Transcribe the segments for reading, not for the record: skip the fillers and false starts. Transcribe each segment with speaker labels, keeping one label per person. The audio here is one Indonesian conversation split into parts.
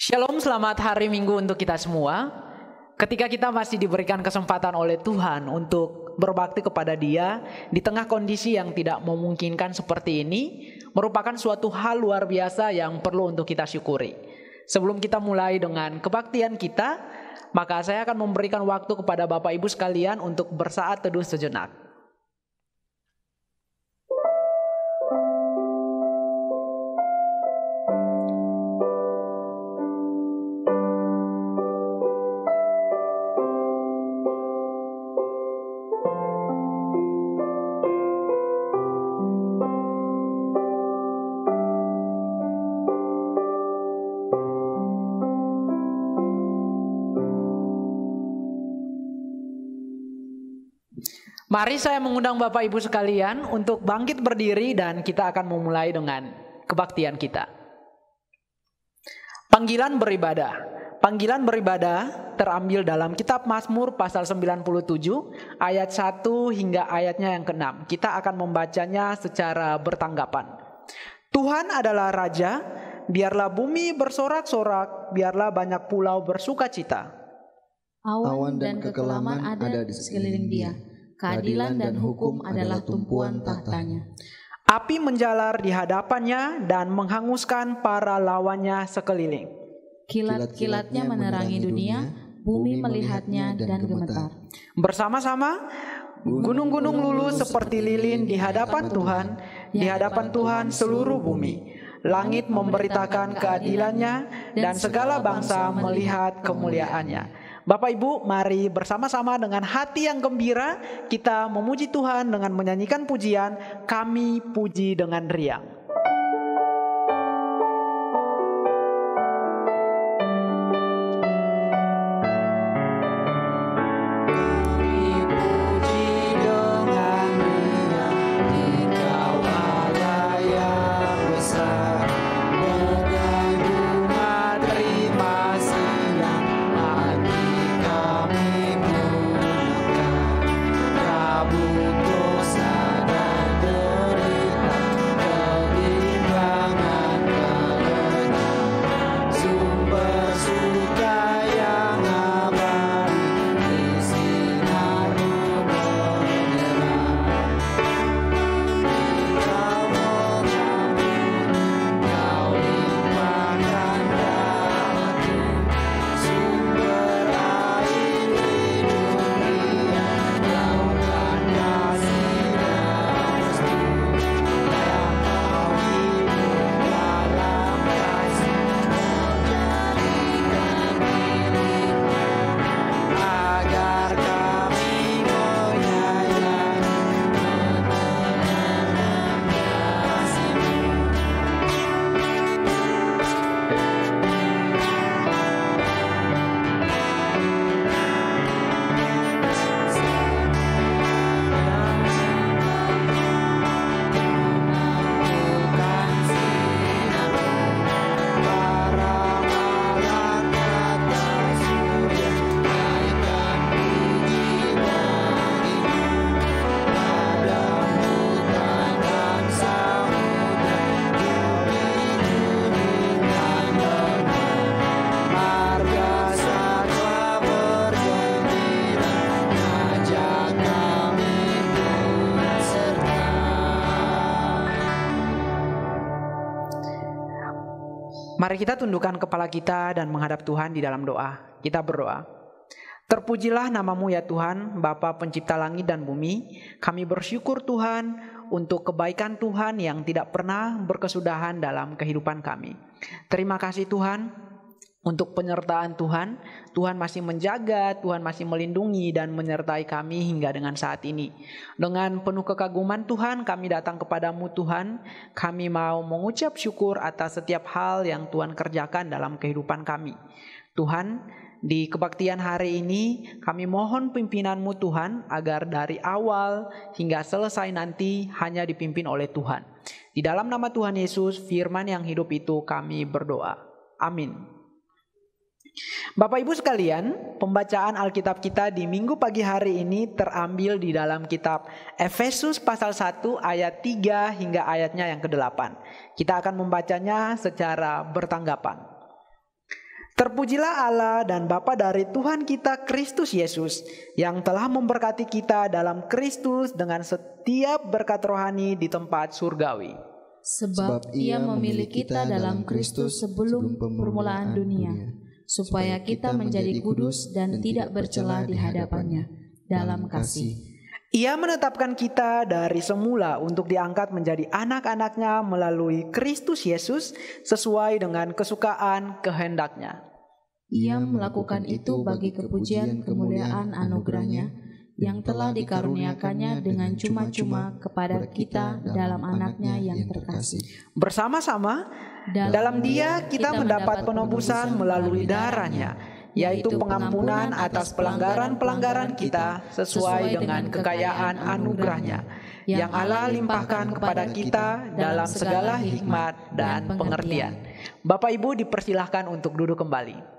Speaker 1: Shalom, selamat hari Minggu untuk kita semua. Ketika kita masih diberikan kesempatan oleh Tuhan untuk berbakti kepada Dia di tengah kondisi yang tidak memungkinkan seperti ini, merupakan suatu hal luar biasa yang perlu untuk kita syukuri. Sebelum kita mulai dengan kebaktian kita, maka saya akan memberikan waktu kepada Bapak Ibu sekalian untuk bersaat teduh sejenak. Mari saya mengundang Bapak Ibu sekalian untuk bangkit berdiri dan kita akan memulai dengan kebaktian kita. Panggilan beribadah. Panggilan beribadah terambil dalam kitab Mazmur pasal 97 ayat 1 hingga ayatnya yang ke-6. Kita akan membacanya secara bertanggapan. Tuhan adalah Raja, biarlah bumi bersorak-sorak, biarlah banyak pulau bersukacita.
Speaker 2: Awan dan kekelaman ada di sekeliling Dia. Keadilan dan hukum adalah tumpuan tahtanya.
Speaker 1: Api menjalar di hadapannya dan menghanguskan para lawannya sekeliling.
Speaker 2: Kilat-kilatnya menerangi dunia, bumi melihatnya dan gemetar.
Speaker 1: Bersama-sama, gunung-gunung luluh seperti lilin di hadapan Tuhan, di hadapan Tuhan seluruh bumi. Langit memberitakan keadilannya dan segala bangsa melihat kemuliaannya. Bapak Ibu, mari bersama-sama dengan hati yang gembira kita memuji Tuhan dengan menyanyikan pujian Kami Puji dengan Riang. Mari kita tundukkan kepala kita dan menghadap Tuhan di dalam doa. Kita berdoa. Terpujilah namamu ya Tuhan, Bapa pencipta langit dan bumi. Kami bersyukur Tuhan untuk kebaikan Tuhan yang tidak pernah berkesudahan dalam kehidupan kami. Terima kasih Tuhan untuk penyertaan Tuhan. Tuhan masih menjaga, Tuhan masih melindungi dan menyertai kami hingga dengan saat ini. Dengan penuh kekaguman Tuhan, kami datang kepadamu Tuhan. Kami mau mengucap syukur atas setiap hal yang Tuhan kerjakan dalam kehidupan kami. Tuhan, di kebaktian hari ini kami mohon pimpinanmu Tuhan, agar dari awal hingga selesai nanti hanya dipimpin oleh Tuhan. Di dalam nama Tuhan Yesus, firman yang hidup itu kami berdoa. Amin. Bapak Ibu sekalian, pembacaan Alkitab kita di minggu pagi hari ini terambil di dalam kitab Efesus pasal 1 ayat 3 hingga ayatnya yang ke-8. Kita akan membacanya secara bertanggapan. Terpujilah Allah dan Bapa dari Tuhan kita Kristus Yesus, yang telah memberkati kita dalam Kristus dengan setiap berkat rohani di tempat surgawi.
Speaker 2: Sebab Ia memilih kita dalam Kristus sebelum permulaan dunia, supaya kita menjadi kudus dan tidak bercela di hadapan-Nya dalam kasih.
Speaker 1: Ia menetapkan kita dari semula untuk diangkat menjadi anak-anak-Nya melalui Kristus Yesus sesuai dengan kesukaan kehendak-Nya.
Speaker 2: Ia melakukan itu bagi kepujian kemuliaan anugerah-Nya yang telah dikaruniakannya dengan cuma-cuma kepada kita dalam Anak-Nya yang terkasih.
Speaker 1: Bersama-sama dalam Dia kita mendapat penebusan melalui darah-Nya, yaitu pengampunan atas pelanggaran-pelanggaran kita sesuai dengan kekayaan anugerah-Nya yang Allah limpahkan kepada kita dalam segala hikmat dan pengertian. Bapak Ibu dipersilahkan untuk duduk kembali.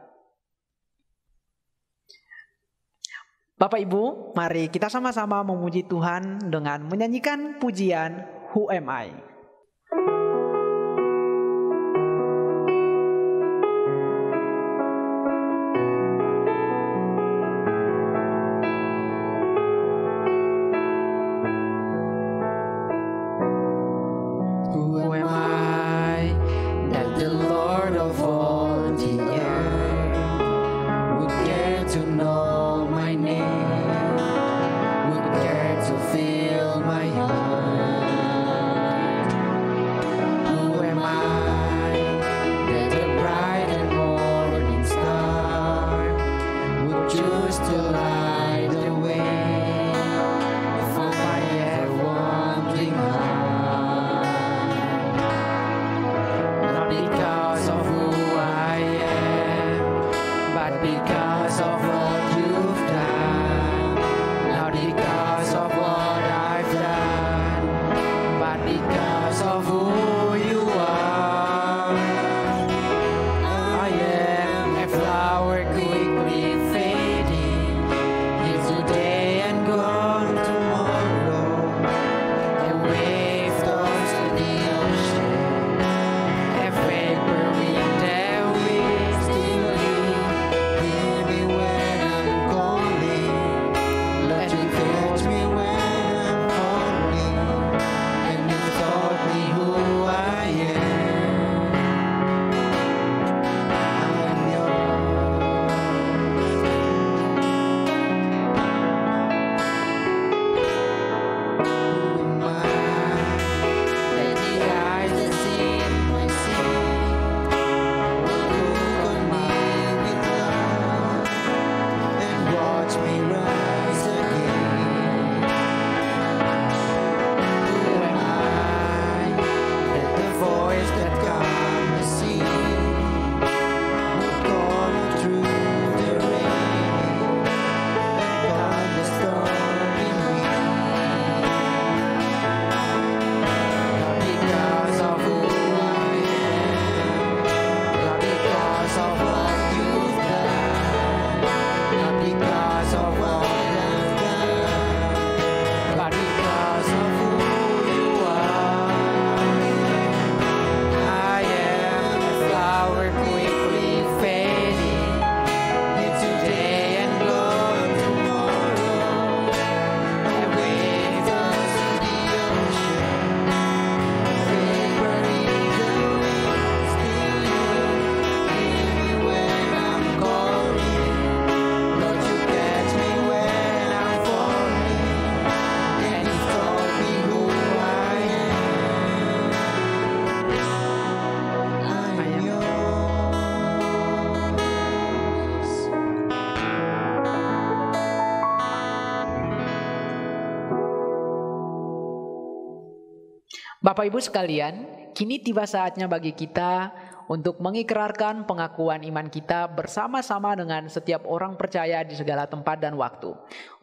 Speaker 1: Bapak Ibu, mari kita sama-sama memuji Tuhan dengan menyanyikan pujian Who Am I? Bapak Ibu sekalian, kini tiba saatnya bagi kita untuk mengikrarkan pengakuan iman kita bersama-sama dengan setiap orang percaya di segala tempat dan waktu.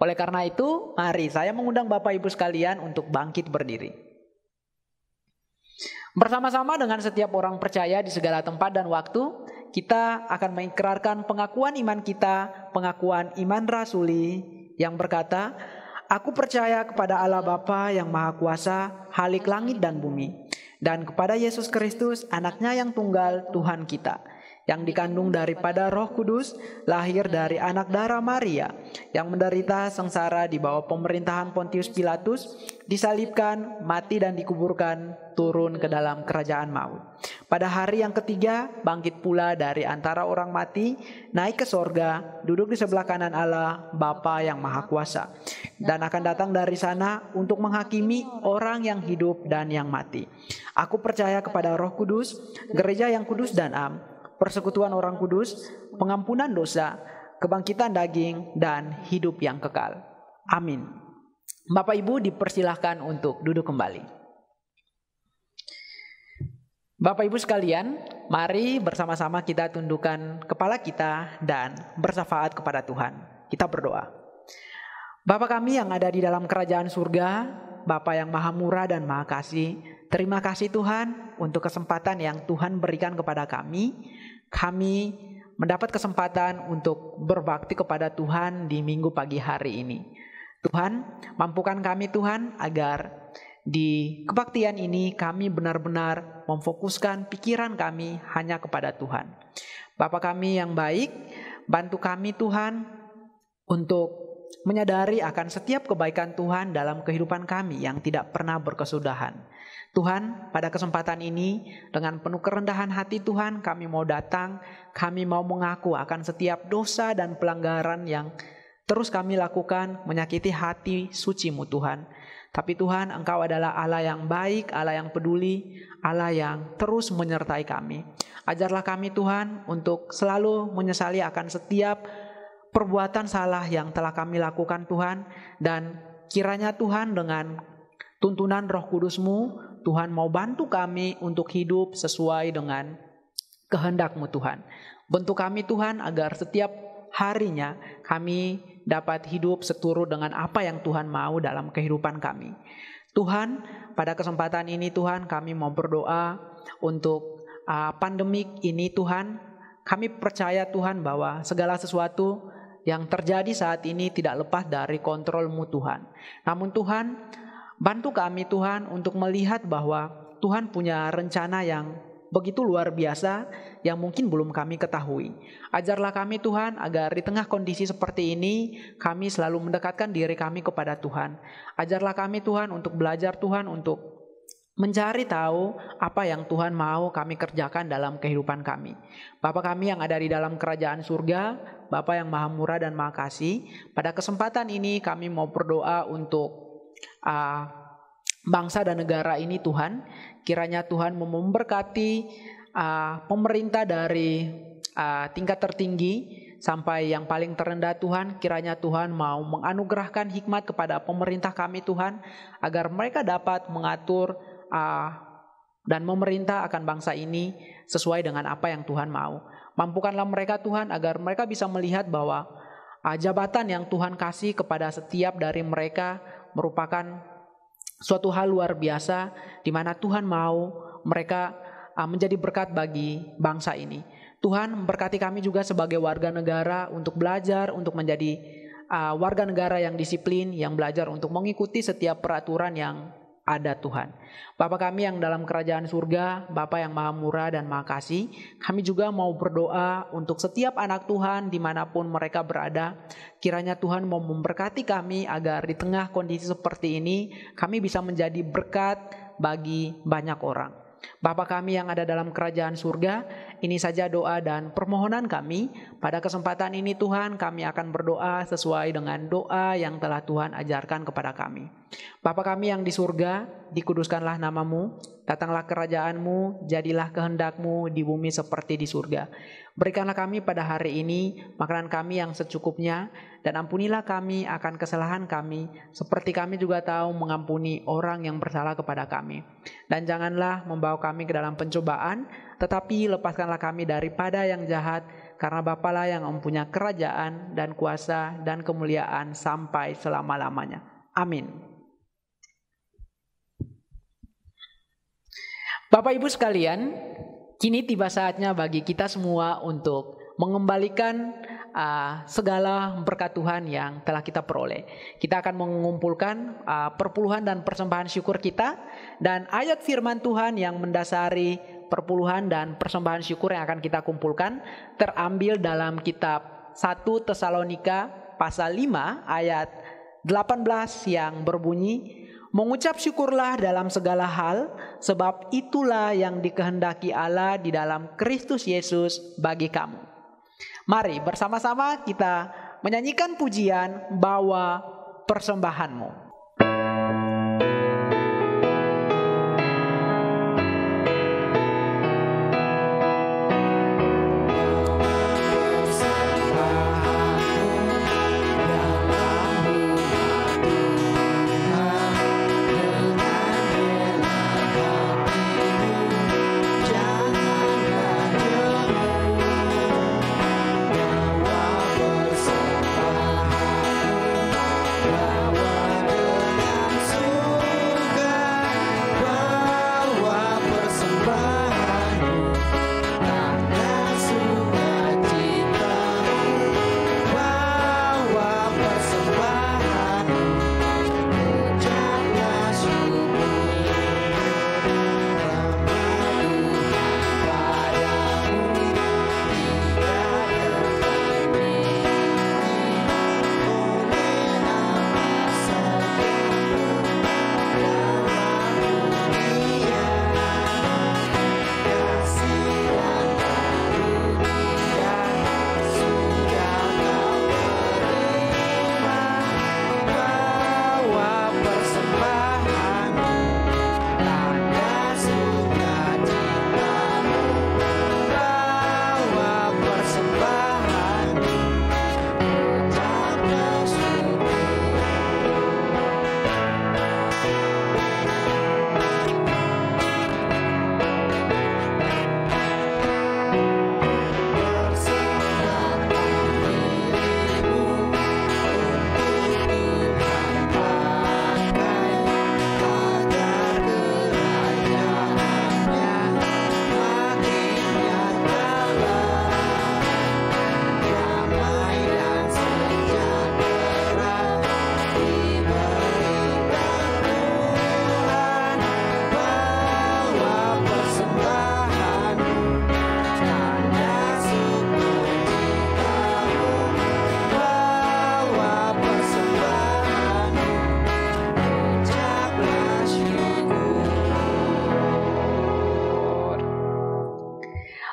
Speaker 1: Oleh karena itu, mari saya mengundang Bapak Ibu sekalian untuk bangkit berdiri. Bersama-sama dengan setiap orang percaya di segala tempat dan waktu, kita akan mengikrarkan pengakuan iman kita, pengakuan iman rasuli yang berkata, Aku percaya kepada Allah Bapa yang Maha Kuasa, Khalik langit dan bumi, dan kepada Yesus Kristus, Anaknya yang tunggal, Tuhan kita, yang dikandung daripada Roh Kudus, lahir dari anak darah Maria, yang menderita sengsara di bawah pemerintahan Pontius Pilatus, disalibkan, mati dan dikuburkan, turun ke dalam kerajaan maut. Pada hari yang ketiga, bangkit pula dari antara orang mati, naik ke sorga, duduk di sebelah kanan Allah, Bapa yang Maha Kuasa, dan akan datang dari sana untuk menghakimi orang yang hidup dan yang mati. Aku percaya kepada Roh Kudus, gereja yang kudus dan am, persekutuan orang kudus, pengampunan dosa, kebangkitan daging, dan hidup yang kekal. Amin. Bapak Ibu dipersilahkan untuk duduk kembali. Bapak Ibu sekalian, mari bersama-sama kita tundukkan kepala kita dan bersyafaat kepada Tuhan. Kita berdoa. Bapa kami yang ada di dalam kerajaan surga, Bapa yang maha murah dan maha kasih, terima kasih Tuhan untuk kesempatan yang Tuhan berikan kepada kami. Kami mendapat kesempatan untuk berbakti kepada Tuhan di minggu pagi hari ini. Tuhan, mampukan kami Tuhan agar di kebaktian ini kami benar-benar memfokuskan pikiran kami hanya kepada Tuhan. Bapa kami yang baik, bantu kami Tuhan untuk menyadari akan setiap kebaikan Tuhan dalam kehidupan kami yang tidak pernah berkesudahan. Tuhan, pada kesempatan ini dengan penuh kerendahan hati Tuhan, kami mau datang, kami mau mengaku akan setiap dosa dan pelanggaran yang terus kami lakukan menyakiti hati suci-Mu Tuhan. Tapi Tuhan, Engkau adalah Allah yang baik, Allah yang peduli, Allah yang terus menyertai kami. Ajarlah kami Tuhan untuk selalu menyesali akan setiap perbuatan salah yang telah kami lakukan Tuhan, dan kiranya Tuhan dengan tuntunan Roh Kudus-Mu, Tuhan mau bantu kami untuk hidup sesuai dengan kehendak-Mu Tuhan. Bentuk kami Tuhan agar setiap harinya kami dapat hidup seturut dengan apa yang Tuhan mau dalam kehidupan kami. Tuhan, pada kesempatan ini Tuhan kami mau berdoa untuk pandemik ini Tuhan. Kami percaya Tuhan bahwa segala sesuatu yang terjadi saat ini tidak lepas dari kontrol-Mu Tuhan. Namun Tuhan, bantu kami Tuhan untuk melihat bahwa Tuhan punya rencana yang begitu luar biasa yang mungkin belum kami ketahui. Ajarlah kami Tuhan agar di tengah kondisi seperti ini kami selalu mendekatkan diri kami kepada Tuhan. Ajarlah kami Tuhan untuk belajar Tuhan untuk mencari tahu apa yang Tuhan mau kami kerjakan dalam kehidupan kami. Bapa kami yang ada di dalam kerajaan surga, Bapa yang maha murah dan maha kasih, pada kesempatan ini kami mau berdoa untuk bangsa dan negara ini Tuhan. Kiranya Tuhan memberkati pemerintah dari tingkat tertinggi sampai yang paling terendah Tuhan. Kiranya Tuhan mau menganugerahkan hikmat kepada pemerintah kami Tuhan, agar mereka dapat mengatur dan memerintah akan bangsa ini sesuai dengan apa yang Tuhan mau. Mampukanlah mereka Tuhan agar mereka bisa melihat bahwa jabatan yang Tuhan kasih kepada setiap dari mereka merupakan suatu hal luar biasa, di mana Tuhan mau mereka menjadi berkat bagi bangsa ini. Tuhan berkati kami juga sebagai warga negara untuk belajar, untuk menjadi warga negara yang disiplin, yang belajar untuk mengikuti setiap peraturan yang ada Tuhan. Bapa kami yang dalam kerajaan surga, Bapa yang maha murah dan maha kasih, kami juga mau berdoa untuk setiap anak Tuhan dimanapun mereka berada. Kiranya Tuhan mau memberkati kami agar di tengah kondisi seperti ini kami bisa menjadi berkat bagi banyak orang. Bapa kami yang ada dalam kerajaan surga, ini saja doa dan permohonan kami. Pada kesempatan ini Tuhan, kami akan berdoa sesuai dengan doa yang telah Tuhan ajarkan kepada kami. Bapa kami yang di surga, dikuduskanlah namamu, datanglah kerajaan-Mu, jadilah kehendak-Mu di bumi seperti di surga. Berikanlah kami pada hari ini makanan kami yang secukupnya, dan ampunilah kami akan kesalahan kami, seperti kami juga tahu mengampuni orang yang bersalah kepada kami. Dan janganlah membawa kami ke dalam pencobaan, tetapi lepaskanlah kami daripada yang jahat, karena Bapalah yang mempunyai kerajaan dan kuasa dan kemuliaan sampai selama-lamanya. Amin. Bapak Ibu sekalian, kini tiba saatnya bagi kita semua untuk mengembalikan segala berkat Tuhan yang telah kita peroleh. Kita akan mengumpulkan perpuluhan dan persembahan syukur kita, dan ayat firman Tuhan yang mendasari perpuluhan dan persembahan syukur yang akan kita kumpulkan terambil dalam kitab 1 Tesalonika pasal 5 ayat 18 yang berbunyi, mengucap syukurlah dalam segala hal, sebab itulah yang dikehendaki Allah di dalam Kristus Yesus bagi kamu. Mari bersama-sama kita menyanyikan pujian Bawa Persembahanmu.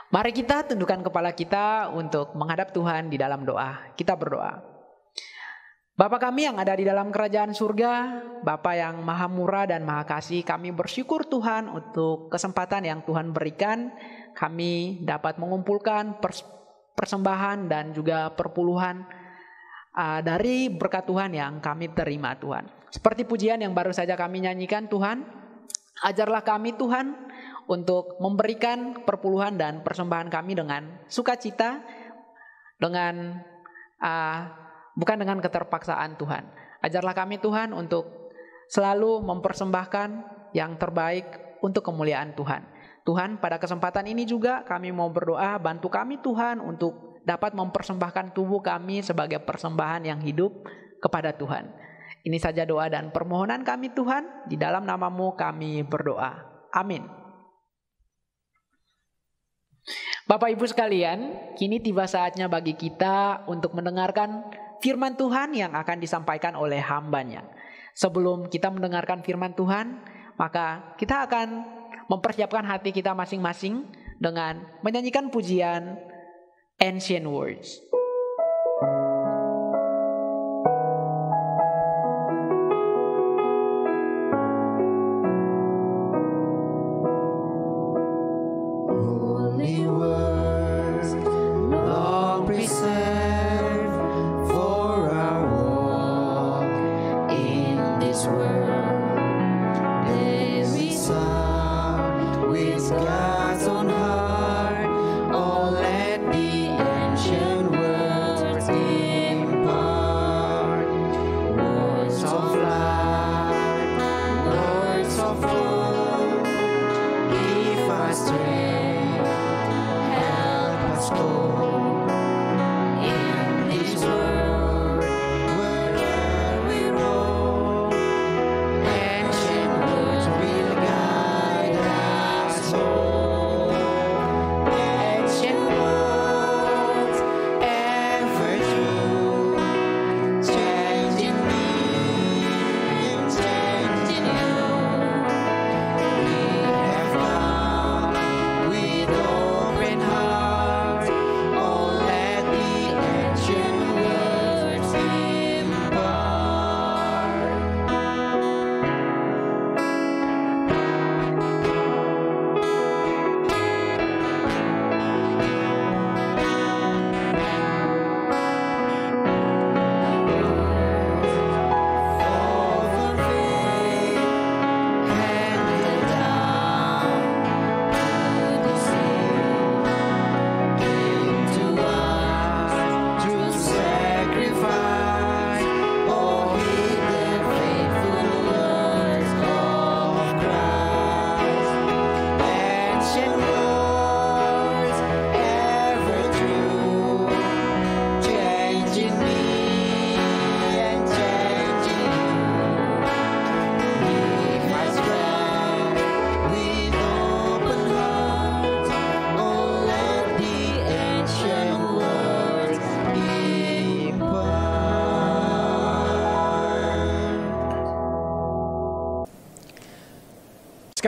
Speaker 1: Mari kita tundukkan kepala kita untuk menghadap Tuhan di dalam doa. Kita berdoa. Bapa kami yang ada di dalam kerajaan surga, Bapa yang maha murah dan maha kasih, kami bersyukur Tuhan untuk kesempatan yang Tuhan berikan. Kami dapat mengumpulkan persembahan dan juga perpuluhan dari berkat Tuhan yang kami terima Tuhan. Seperti pujian yang baru saja kami nyanyikan Tuhan, ajarlah kami Tuhan untuk memberikan perpuluhan dan persembahan kami dengan sukacita, dengan bukan dengan keterpaksaan Tuhan. Ajarlah kami Tuhan untuk selalu mempersembahkan yang terbaik untuk kemuliaan Tuhan. Tuhan, pada kesempatan ini juga kami mau berdoa, bantu kami Tuhan untuk dapat mempersembahkan tubuh kami sebagai persembahan yang hidup kepada Tuhan. Ini saja doa dan permohonan kami Tuhan, di dalam nama-Mu kami berdoa. Amin. Bapak Ibu sekalian, kini tiba saatnya bagi kita untuk mendengarkan firman Tuhan yang akan disampaikan oleh hamba-Nya. Sebelum kita mendengarkan firman Tuhan, maka kita akan mempersiapkan hati kita masing-masing dengan menyanyikan pujian Ancient Words.
Speaker 3: God's own heart, oh let the ancient words be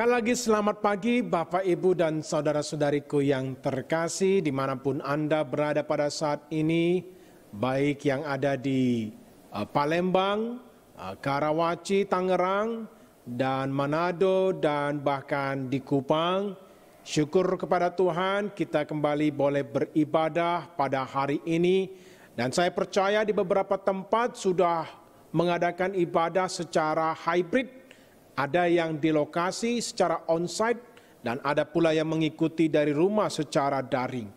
Speaker 3: Sekali lagi selamat pagi Bapak, Ibu, dan saudara-saudariku yang terkasih dimanapun Anda berada pada saat ini, baik yang ada di Palembang, Karawaci, Tangerang, dan Manado, dan bahkan di Kupang. Syukur kepada Tuhan kita kembali boleh beribadah pada hari ini, dan saya percaya di beberapa tempat sudah mengadakan ibadah secara hybrid. Ada yang di lokasi secara onsite dan ada pula yang mengikuti dari rumah secara daring.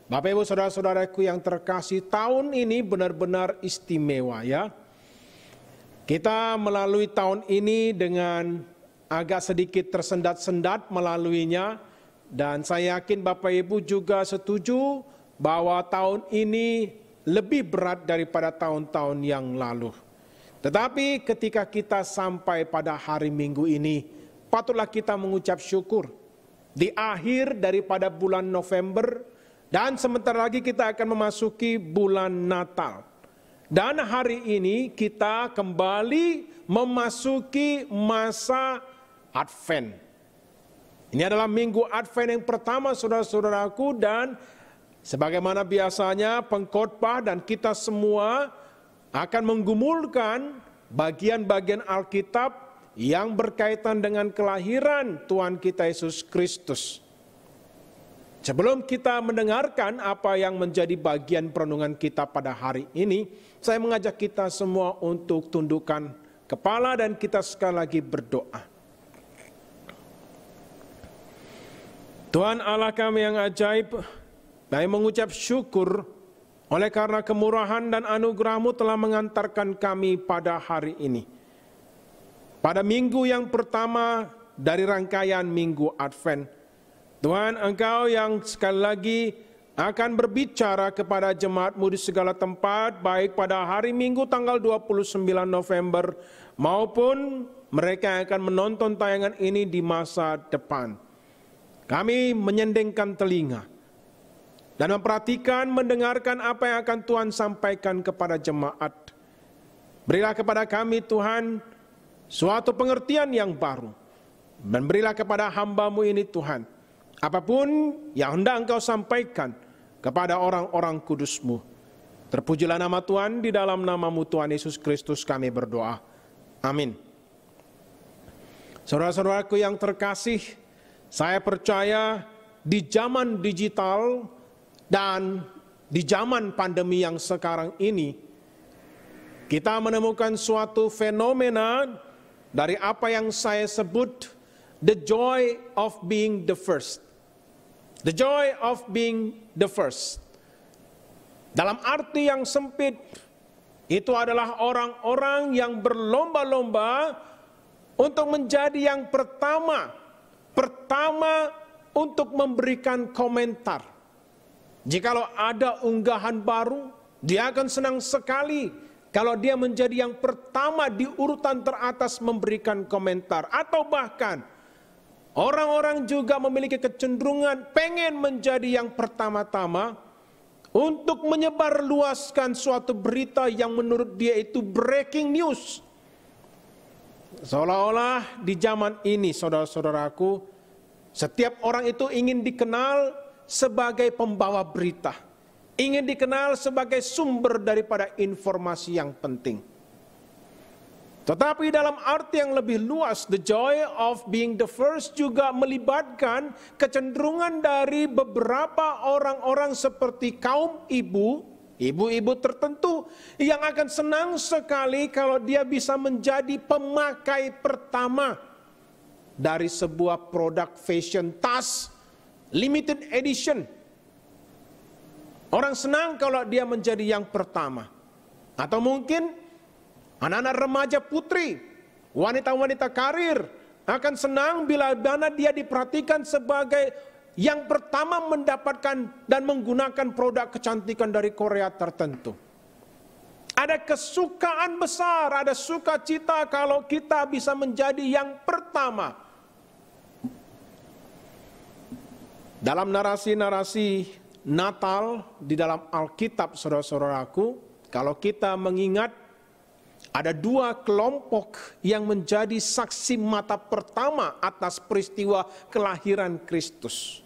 Speaker 3: Bapak Ibu saudara-saudaraku yang terkasih, tahun ini benar-benar istimewa ya. Kita melalui tahun ini dengan agak sedikit tersendat-sendat melaluinya, dan saya yakin Bapak Ibu juga setuju bahwa tahun ini lebih berat daripada tahun-tahun yang lalu. Tetapi ketika kita sampai pada hari Minggu ini, patutlah kita mengucap syukur. Di akhir daripada bulan November, dan sebentar lagi kita akan memasuki bulan Natal. Dan hari ini kita kembali memasuki masa Advent. Ini adalah minggu Advent yang pertama saudara-saudaraku, dan sebagaimana biasanya pengkhotbah dan kita semua akan menggumulkan bagian-bagian Alkitab yang berkaitan dengan kelahiran Tuhan kita Yesus Kristus. Sebelum kita mendengarkan apa yang menjadi bagian perenungan kita pada hari ini, saya mengajak kita semua untuk tundukkan kepala dan kita sekali lagi berdoa. Tuhan Allah kami yang ajaib, kami mengucap syukur oleh karena kemurahan dan anugerah-Mu telah mengantarkan kami pada hari ini. Pada minggu yang pertama dari rangkaian minggu Advent. Tuhan, Engkau yang sekali lagi akan berbicara kepada jemaat-Mu di segala tempat, baik pada hari Minggu tanggal 29 November, maupun mereka yang akan menonton tayangan ini di masa depan. Kami menyendengkan telinga dan memperhatikan, mendengarkan apa yang akan Tuhan sampaikan kepada jemaat. Berilah kepada kami Tuhan suatu pengertian yang baru. Dan berilah kepada hamba-Mu ini Tuhan, apapun yang hendak Engkau sampaikan kepada orang-orang kudus-Mu. Terpujilah nama Tuhan, di dalam nama-Mu Tuhan Yesus Kristus kami berdoa. Amin. Saudara-saudaraku yang terkasih, saya percaya di zaman digital dan di zaman pandemi yang sekarang ini, kita menemukan suatu fenomena dari apa yang saya sebut the joy of being the first. The joy of being the first. Dalam arti yang sempit, itu adalah orang-orang yang berlomba-lomba untuk menjadi yang pertama untuk memberikan komentar. Jikalau ada unggahan baru, dia akan senang sekali kalau dia menjadi yang pertama di urutan teratas memberikan komentar. Atau bahkan orang-orang juga memiliki kecenderungan pengen menjadi yang pertama-tama untuk menyebarluaskan suatu berita yang menurut dia itu breaking news. Seolah-olah di zaman ini saudara-saudaraku, setiap orang itu ingin dikenal sebagai pembawa berita, ingin dikenal sebagai sumber daripada informasi yang penting. Tetapi dalam arti yang lebih luas, the joy of being the first juga melibatkan kecenderungan dari beberapa orang-orang seperti kaum ibu-ibu tertentu yang akan senang sekali kalau dia bisa menjadi pemakai pertama dari sebuah produk fashion tas limited edition. Orang senang kalau dia menjadi yang pertama. Atau mungkin anak-anak remaja putri, wanita-wanita karir akan senang bila mana dia diperhatikan sebagai yang pertama mendapatkan dan menggunakan produk kecantikan dari Korea tertentu. Ada kesukaan besar, ada sukacita kalau kita bisa menjadi yang pertama. Dalam narasi-narasi Natal di dalam Alkitab, saudara-saudaraku, kalau kita mengingat ada dua kelompok yang menjadi saksi mata pertama atas peristiwa kelahiran Kristus.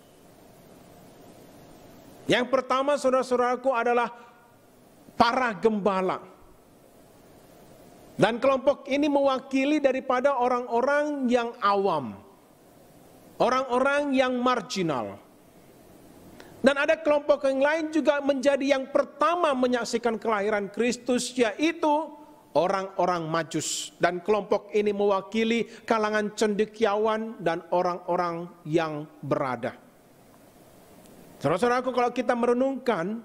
Speaker 3: Yang pertama, saudara-saudaraku, adalah para gembala. Dan kelompok ini mewakili daripada orang-orang yang awam, orang-orang yang marginal. Dan ada kelompok yang lain juga menjadi yang pertama menyaksikan kelahiran Kristus, yaitu orang-orang Majus. Dan kelompok ini mewakili kalangan cendekiawan dan orang-orang yang berada. Saudara-saudaraku, kalau kita merenungkan,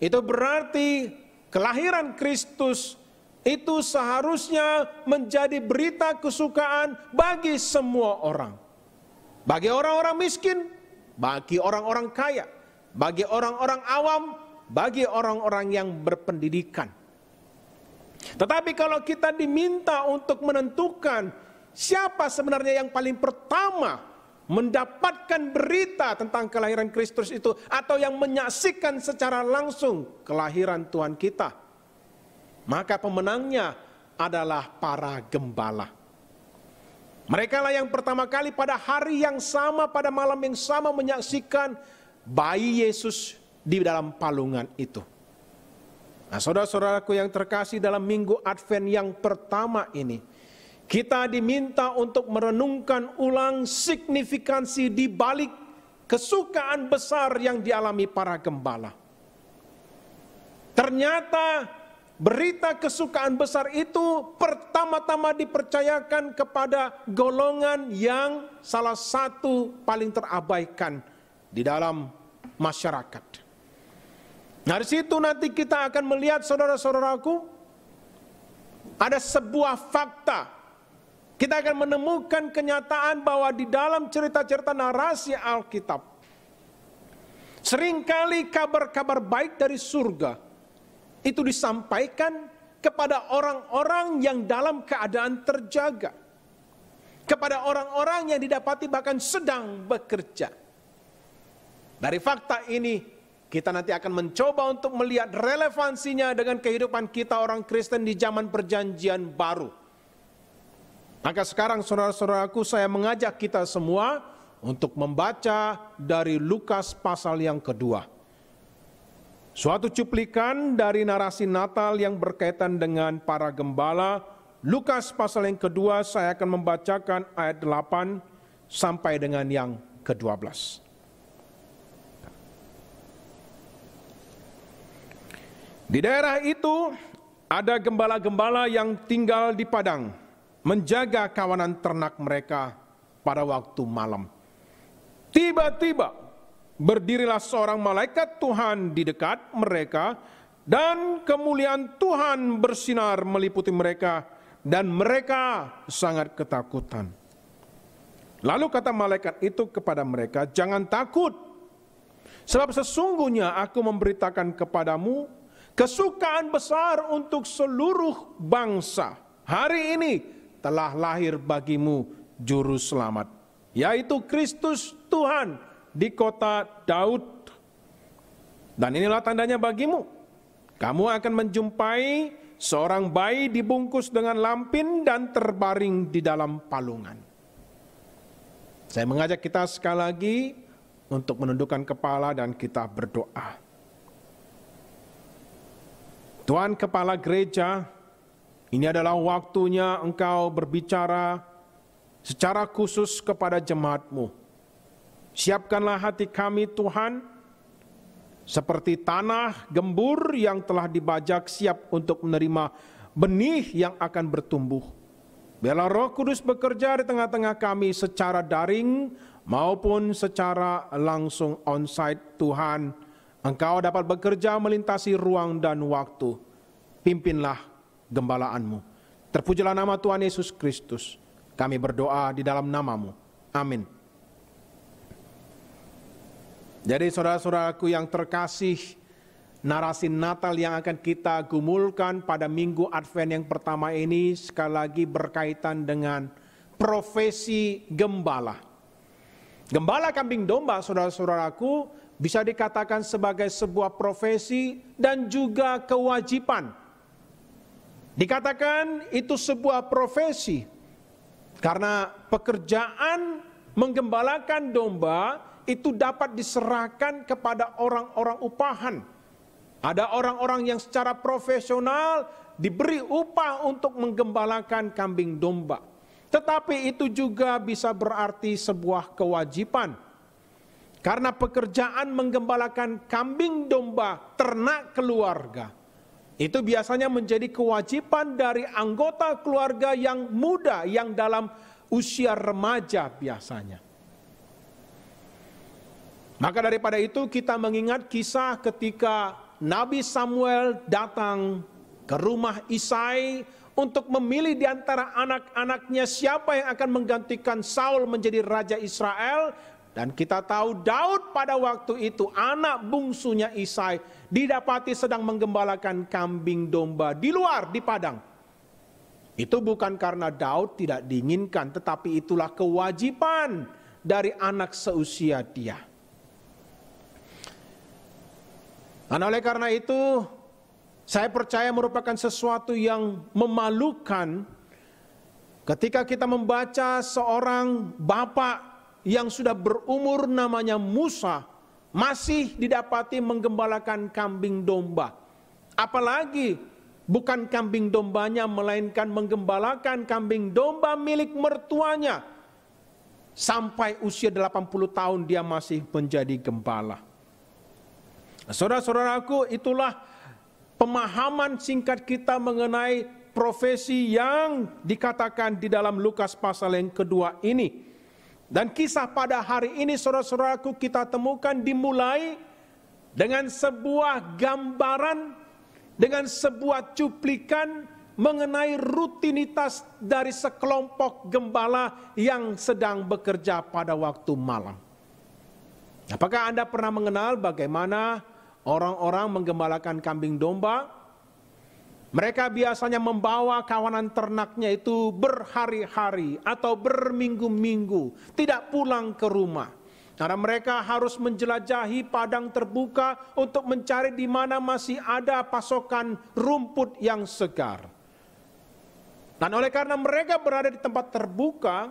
Speaker 3: itu berarti kelahiran Kristus itu seharusnya menjadi berita kesukaan bagi semua orang. Bagi orang-orang miskin, bagi orang-orang kaya, bagi orang-orang awam, bagi orang-orang yang berpendidikan. Tetapi kalau kita diminta untuk menentukan siapa sebenarnya yang paling pertama mendapatkan berita tentang kelahiran Kristus itu, atau yang menyaksikan secara langsung kelahiran Tuhan kita, maka pemenangnya adalah para gembala. Mereka lah yang pertama kali pada hari yang sama, pada malam yang sama menyaksikan bayi Yesus di dalam palungan itu. Nah, saudara-saudaraku yang terkasih, dalam minggu Advent yang pertama ini, kita diminta untuk merenungkan ulang signifikansi di balik kesukaan besar yang dialami para gembala. Ternyata berita kesukaan besar itu pertama-tama dipercayakan kepada golongan yang salah satu paling terabaikan di dalam masyarakat. Nah, di situ nanti kita akan melihat, saudara-saudaraku, ada sebuah fakta. Kita akan menemukan kenyataan bahwa di dalam cerita-cerita narasi Alkitab, seringkali kabar-kabar baik dari surga itu disampaikan kepada orang-orang yang dalam keadaan terjaga, kepada orang-orang yang didapati bahkan sedang bekerja. Dari fakta ini, kita nanti akan mencoba untuk melihat relevansinya dengan kehidupan kita orang Kristen di zaman perjanjian baru. Maka sekarang, saudara-saudaraku, saya mengajak kita semua untuk membaca dari Lukas pasal yang kedua. Suatu cuplikan dari narasi Natal yang berkaitan dengan para gembala. Lukas pasal yang kedua, saya akan membacakan ayat 8 sampai dengan yang ke-12. Di daerah itu ada gembala-gembala yang tinggal di padang, menjaga kawanan ternak mereka pada waktu malam. Tiba-tiba berdirilah seorang malaikat Tuhan di dekat mereka, dan kemuliaan Tuhan bersinar meliputi mereka, dan mereka sangat ketakutan. Lalu kata malaikat itu kepada mereka, "Jangan takut, sebab sesungguhnya aku memberitakan kepadamu kesukaan besar untuk seluruh bangsa. Hari ini telah lahir bagimu juru selamat, yaitu Kristus Tuhan di kota Daud. Dan inilah tandanya bagimu. Kamu akan menjumpai seorang bayi dibungkus dengan lampin dan terbaring di dalam palungan." Saya mengajak kita sekali lagi untuk menundukkan kepala dan kita berdoa. Tuhan Kepala Gereja, ini adalah waktunya Engkau berbicara secara khusus kepada jemaat-Mu. Siapkanlah hati kami, Tuhan, seperti tanah gembur yang telah dibajak siap untuk menerima benih yang akan bertumbuh. Biarlah Roh Kudus bekerja di tengah-tengah kami secara daring maupun secara langsung on-site. Tuhan, Engkau dapat bekerja melintasi ruang dan waktu. Pimpinlah gembalaanmu. Terpujilah nama Tuhan Yesus Kristus. Kami berdoa di dalam nama-Mu. Amin. Jadi saudara-saudaraku yang terkasih, narasi Natal yang akan kita gumulkan pada minggu Advent yang pertama ini sekali lagi berkaitan dengan profesi gembala. Gembala kambing domba, saudara-saudaraku, bisa dikatakan sebagai sebuah profesi dan juga kewajiban. Dikatakan itu sebuah profesi, karena pekerjaan menggembalakan domba itu dapat diserahkan kepada orang-orang upahan. Ada orang-orang yang secara profesional diberi upah untuk menggembalakan kambing domba. Tetapi itu juga bisa berarti sebuah kewajiban. Karena pekerjaan menggembalakan kambing domba ternak keluarga, itu biasanya menjadi kewajiban dari anggota keluarga yang muda, yang dalam usia remaja biasanya. Maka daripada itu kita mengingat kisah ketika Nabi Samuel datang ke rumah Isai untuk memilih di antara anak-anaknya siapa yang akan menggantikan Saul menjadi raja Israel. Dan kita tahu Daud pada waktu itu, anak bungsunya Isai, didapati sedang menggembalakan kambing domba di luar, di padang. Itu bukan karena Daud tidak diinginkan, tetapi itulah kewajiban dari anak seusia dia. Dan oleh karena itu, saya percaya merupakan sesuatu yang memalukan ketika kita membaca seorang bapak yang sudah berumur namanya Musa masih didapati menggembalakan kambing domba. Apalagi bukan kambing dombanya, melainkan menggembalakan kambing domba milik mertuanya. Sampai usia 80 tahun dia masih menjadi gembala. Saudara-saudaraku, itulah pemahaman singkat kita mengenai profesi yang dikatakan di dalam Lukas pasal yang kedua ini. Dan kisah pada hari ini, saudara-saudaraku, kita temukan dimulai dengan sebuah gambaran, dengan sebuah cuplikan mengenai rutinitas dari sekelompok gembala yang sedang bekerja pada waktu malam. Apakah Anda pernah mengenal bagaimana orang-orang menggembalakan kambing domba? Mereka biasanya membawa kawanan ternaknya itu berhari-hari atau berminggu-minggu, tidak pulang ke rumah. Karena mereka harus menjelajahi padang terbuka untuk mencari di mana masih ada pasokan rumput yang segar. Dan oleh karena mereka berada di tempat terbuka,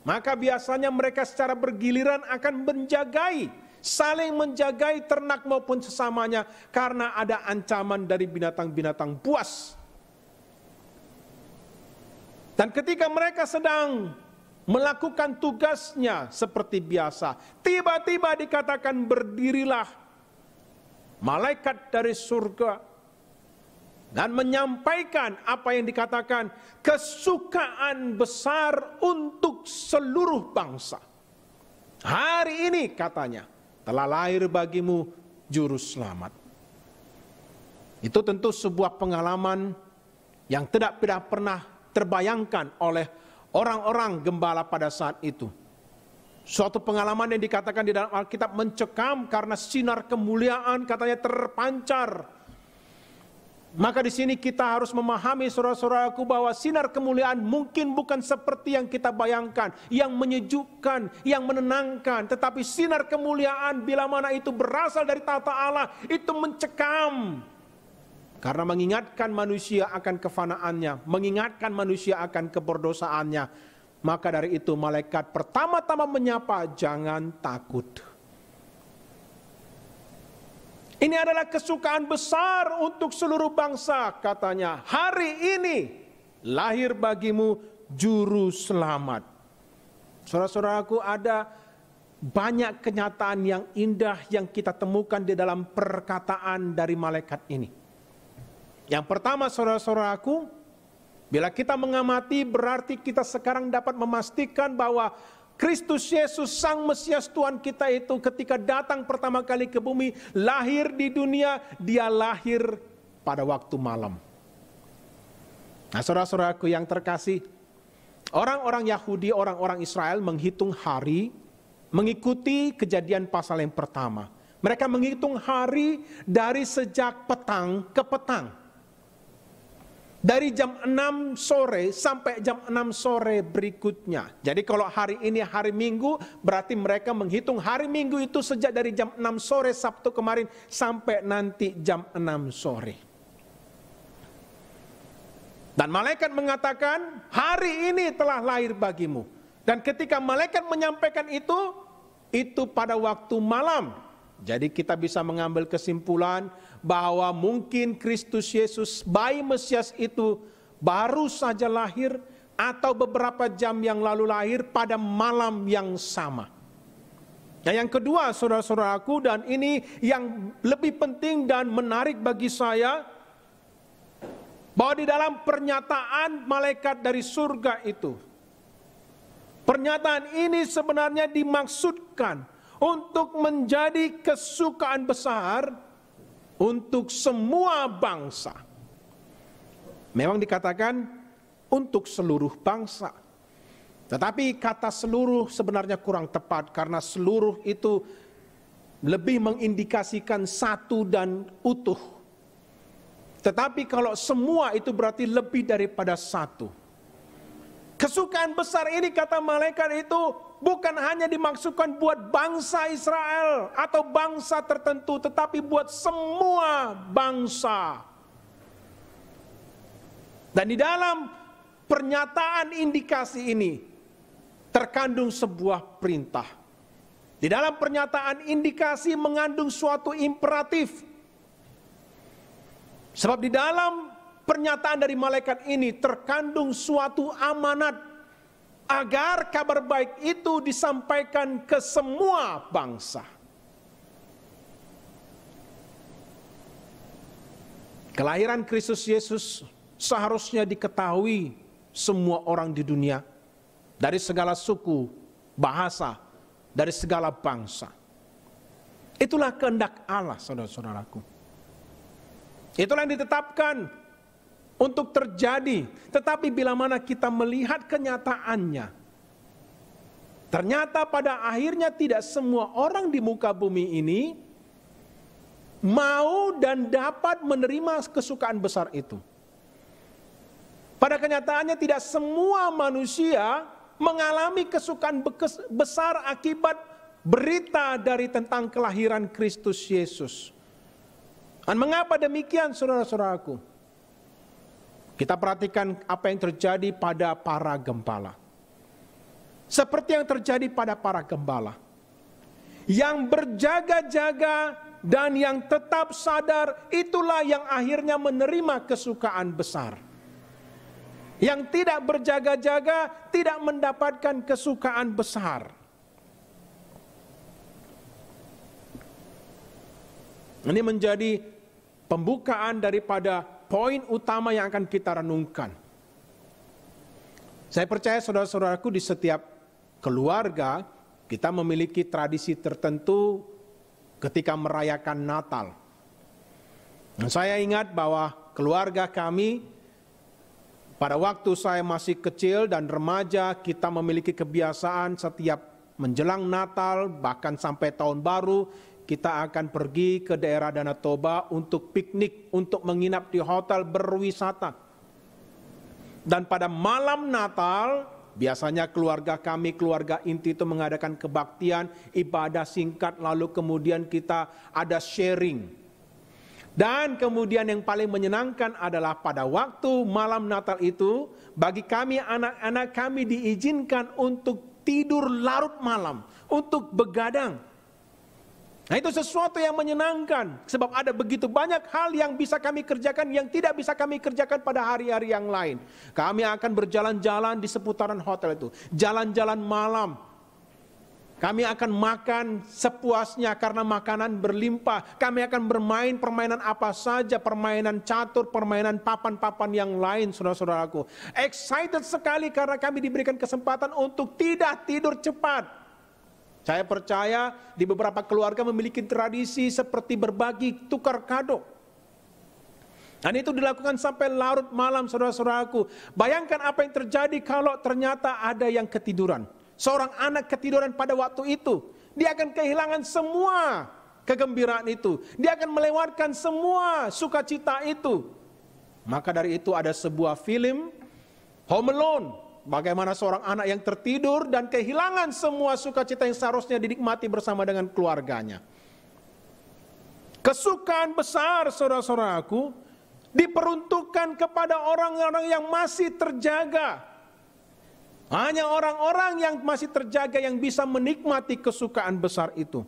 Speaker 3: maka biasanya mereka secara bergiliran akan saling menjagai ternak maupun sesamanya, karena ada ancaman dari binatang-binatang buas. Dan ketika mereka sedang melakukan tugasnya seperti biasa, tiba-tiba dikatakan berdirilah malaikat dari surga dan menyampaikan apa yang dikatakan kesukaan besar untuk seluruh bangsa. Hari ini katanya telah lahir bagimu juru selamat. Itu tentu sebuah pengalaman yang tidak pernah terbayangkan oleh orang-orang gembala pada saat itu. Suatu pengalaman yang dikatakan di dalam Alkitab mencekam karena sinar kemuliaan katanya terpancar. Maka di sini kita harus memahami, saudara-saudaraku, bahwa sinar kemuliaan mungkin bukan seperti yang kita bayangkan, yang menyejukkan, yang menenangkan. Tetapi sinar kemuliaan bila mana itu berasal dari tata Allah, itu mencekam. Karena mengingatkan manusia akan kefanaannya, mengingatkan manusia akan keberdosaannya. Maka dari itu malaikat pertama-tama menyapa, jangan takut. Ini adalah kesukaan besar untuk seluruh bangsa, katanya. Hari ini lahir bagimu juru selamat. Saudara-saudaraku, ada banyak kenyataan yang indah yang kita temukan di dalam perkataan dari malaikat ini. Yang pertama, saudara-saudaraku, bila kita mengamati berarti kita sekarang dapat memastikan bahwa Kristus Yesus Sang Mesias Tuhan kita itu ketika datang pertama kali ke bumi, lahir di dunia, dia lahir pada waktu malam. Nah, saudara-saudaraku yang terkasih, orang-orang Yahudi, orang-orang Israel menghitung hari mengikuti Kejadian pasal yang pertama. Mereka menghitung hari dari sejak petang ke petang. Dari jam 6 sore sampai jam 6 sore berikutnya. Jadi kalau hari ini hari Minggu, berarti mereka menghitung hari Minggu itu sejak dari jam 6 sore Sabtu kemarin sampai nanti jam 6 sore. Dan malaikat mengatakan, hari ini telah lahir bagimu. Dan ketika malaikat menyampaikan itu pada waktu malam. Jadi kita bisa mengambil kesimpulan bahwa mungkin Kristus Yesus, bayi Mesias itu baru saja lahir atau beberapa jam yang lalu lahir pada malam yang sama. Nah, yang kedua, saudara-saudaraku, dan ini yang lebih penting dan menarik bagi saya, bahwa di dalam pernyataan malaikat dari surga itu, pernyataan ini sebenarnya dimaksudkan untuk menjadi kesukaan besar untuk semua bangsa. Memang dikatakan untuk seluruh bangsa. Tetapi kata seluruh sebenarnya kurang tepat, karena seluruh itu lebih mengindikasikan satu dan utuh. Tetapi kalau semua itu berarti lebih daripada satu. Kesukaan besar ini, kata malaikat itu, bukan hanya dimaksudkan buat bangsa Israel atau bangsa tertentu, tetapi buat semua bangsa. Dan di dalam pernyataan indikasi ini terkandung sebuah perintah. Di dalam pernyataan indikasi mengandung suatu imperatif. Sebab di dalam pernyataan dari malaikat ini terkandung suatu amanat agar kabar baik itu disampaikan ke semua bangsa. Kelahiran Kristus Yesus seharusnya diketahui semua orang di dunia, dari segala suku, bahasa, dari segala bangsa. Itulah kehendak Allah, saudara-saudaraku. Itulah yang ditetapkan untuk terjadi. Tetapi bila mana kita melihat kenyataannya, ternyata pada akhirnya tidak semua orang di muka bumi ini mau dan dapat menerima kesukaan besar itu. Pada kenyataannya tidak semua manusia mengalami kesukaan besar akibat berita dari tentang kelahiran Kristus Yesus. Dan mengapa demikian, saudara-saudaraku? Kita perhatikan apa yang terjadi pada para gembala. Seperti yang terjadi pada para gembala. Yang berjaga-jaga dan yang tetap sadar, itulah yang akhirnya menerima kesukaan besar. Yang tidak berjaga-jaga tidak mendapatkan kesukaan besar. Ini menjadi pembukaan daripada poin utama yang akan kita renungkan. Saya percaya saudara-saudaraku, di setiap keluarga kita memiliki tradisi tertentu ketika merayakan Natal. Dan saya ingat bahwa keluarga kami pada waktu saya masih kecil dan remaja, kita memiliki kebiasaan setiap menjelang Natal bahkan sampai tahun baru, kita akan pergi ke daerah Danau Toba untuk piknik, untuk menginap di hotel berwisata. Dan pada malam Natal, biasanya keluarga kami, keluarga inti itu mengadakan kebaktian, ibadah singkat, lalu kemudian kita ada sharing. Dan kemudian yang paling menyenangkan adalah pada waktu malam Natal itu, bagi kami anak-anak kami diizinkan untuk tidur larut malam, untuk begadang. Nah, itu sesuatu yang menyenangkan, sebab ada begitu banyak hal yang bisa kami kerjakan yang tidak bisa kami kerjakan pada hari-hari yang lain. Kami akan berjalan-jalan di seputaran hotel itu, jalan-jalan malam. Kami akan makan sepuasnya karena makanan berlimpah. Kami akan bermain permainan apa saja, permainan catur, permainan papan-papan yang lain, saudara-saudaraku. Excited sekali karena kami diberikan kesempatan untuk tidak tidur cepat. Saya percaya di beberapa keluarga memiliki tradisi seperti berbagi tukar kado. Dan itu dilakukan sampai larut malam, saudara-saudaraku. Bayangkan apa yang terjadi kalau ternyata ada yang ketiduran. Seorang anak ketiduran pada waktu itu. Dia akan kehilangan semua kegembiraan itu. Dia akan melewatkan semua sukacita itu. Maka dari itu ada sebuah film, Home Alone. Bagaimana seorang anak yang tertidur dan kehilangan semua sukacita yang seharusnya dinikmati bersama dengan keluarganya. Kesukaan besar, saudara-saudaraku, diperuntukkan kepada orang-orang yang masih terjaga. Hanya orang-orang yang masih terjaga yang bisa menikmati kesukaan besar itu.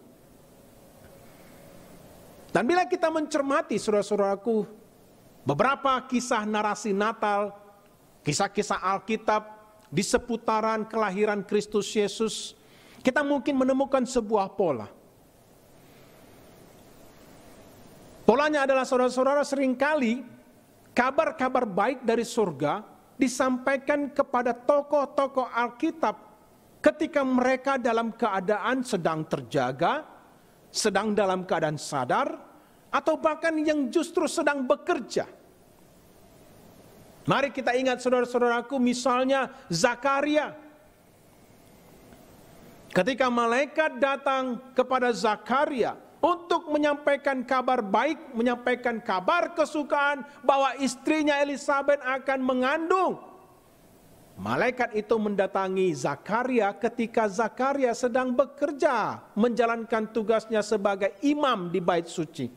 Speaker 3: Dan bila kita mencermati, saudara-saudaraku, beberapa kisah narasi Natal, kisah-kisah Alkitab di seputaran kelahiran Kristus Yesus, kita mungkin menemukan sebuah pola. Polanya adalah, saudara-saudara, seringkali kabar-kabar baik dari surga disampaikan kepada tokoh-tokoh Alkitab ketika mereka dalam keadaan sedang terjaga, sedang dalam keadaan sadar, atau bahkan yang justru sedang bekerja. Mari kita ingat, saudara-saudaraku, misalnya Zakaria. Ketika malaikat datang kepada Zakaria untuk menyampaikan kabar baik, menyampaikan kabar kesukaan bahwa istrinya Elisabet akan mengandung. Malaikat itu mendatangi Zakaria ketika Zakaria sedang bekerja, menjalankan tugasnya sebagai imam di bait suci.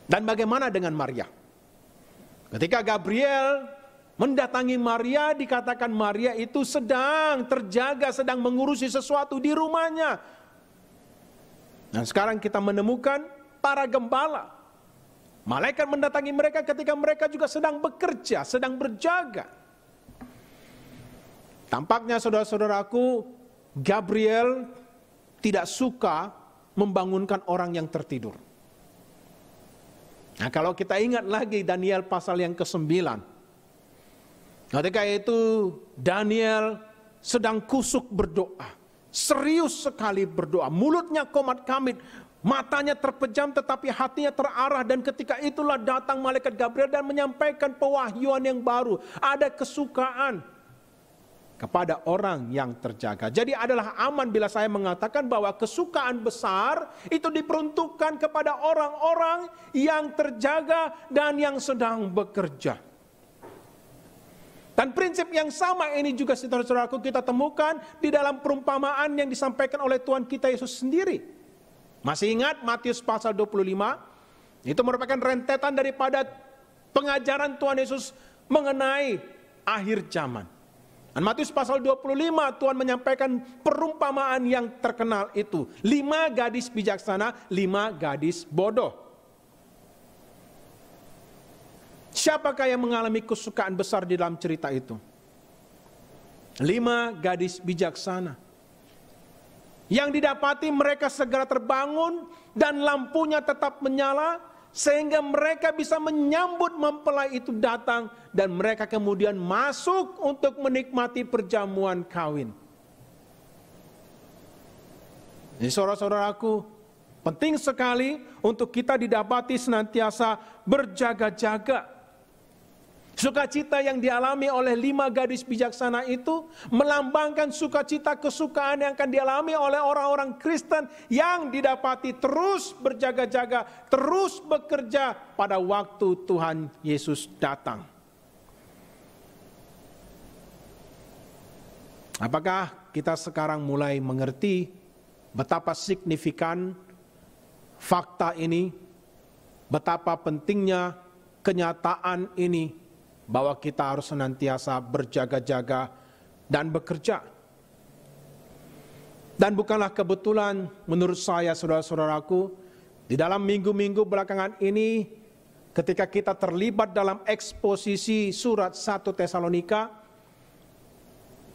Speaker 3: Dan bagaimana dengan Maria? Ketika Gabriel mendatangi Maria, dikatakan Maria itu sedang terjaga, sedang mengurusi sesuatu di rumahnya. Dan sekarang kita menemukan para gembala. Malaikat mendatangi mereka ketika mereka juga sedang bekerja, sedang berjaga. Tampaknya, saudara-saudaraku, Gabriel tidak suka membangunkan orang yang tertidur. Nah, kalau kita ingat lagi Daniel pasal yang ke-9. Ketika itu Daniel sedang kusuk berdoa. Serius sekali berdoa, mulutnya komat kamit, matanya terpejam tetapi hatinya terarah. Dan ketika itulah datang malaikat Gabriel dan menyampaikan pewahyuan yang baru. Ada kesukaan kepada orang yang terjaga. Jadi adalah aman bila saya mengatakan bahwa kesukaan besar itu diperuntukkan kepada orang-orang yang terjaga dan yang sedang bekerja. Dan prinsip yang sama ini juga, saudara-saudaraku, kita temukan di dalam perumpamaan yang disampaikan oleh Tuhan kita Yesus sendiri. Masih ingat Matius pasal 25? Itu merupakan rentetan daripada pengajaran Tuhan Yesus mengenai akhir zaman. Dan Matius pasal 25 Tuhan menyampaikan perumpamaan yang terkenal itu. 5 gadis bijaksana, 5 gadis bodoh. Siapakah yang mengalami kesukaan besar di dalam cerita itu? 5 gadis bijaksana. Yang didapati mereka segera terbangun dan lampunya tetap menyala, sehingga mereka bisa menyambut mempelai itu datang, dan mereka kemudian masuk untuk menikmati perjamuan kawin. Jadi saudara-saudaraku, penting sekali untuk kita didapati senantiasa berjaga-jaga. Sukacita yang dialami oleh 5 gadis bijaksana itu melambangkan sukacita kesukaan yang akan dialami oleh orang-orang Kristen yang didapati terus berjaga-jaga, terus bekerja pada waktu Tuhan Yesus datang. Apakah kita sekarang mulai mengerti betapa signifikan fakta ini, betapa pentingnya kenyataan ini, bahwa kita harus senantiasa berjaga-jaga dan bekerja. Dan bukanlah kebetulan menurut saya, saudara-saudaraku, di dalam minggu-minggu belakangan ini, ketika kita terlibat dalam eksposisi surat 1 Tesalonika,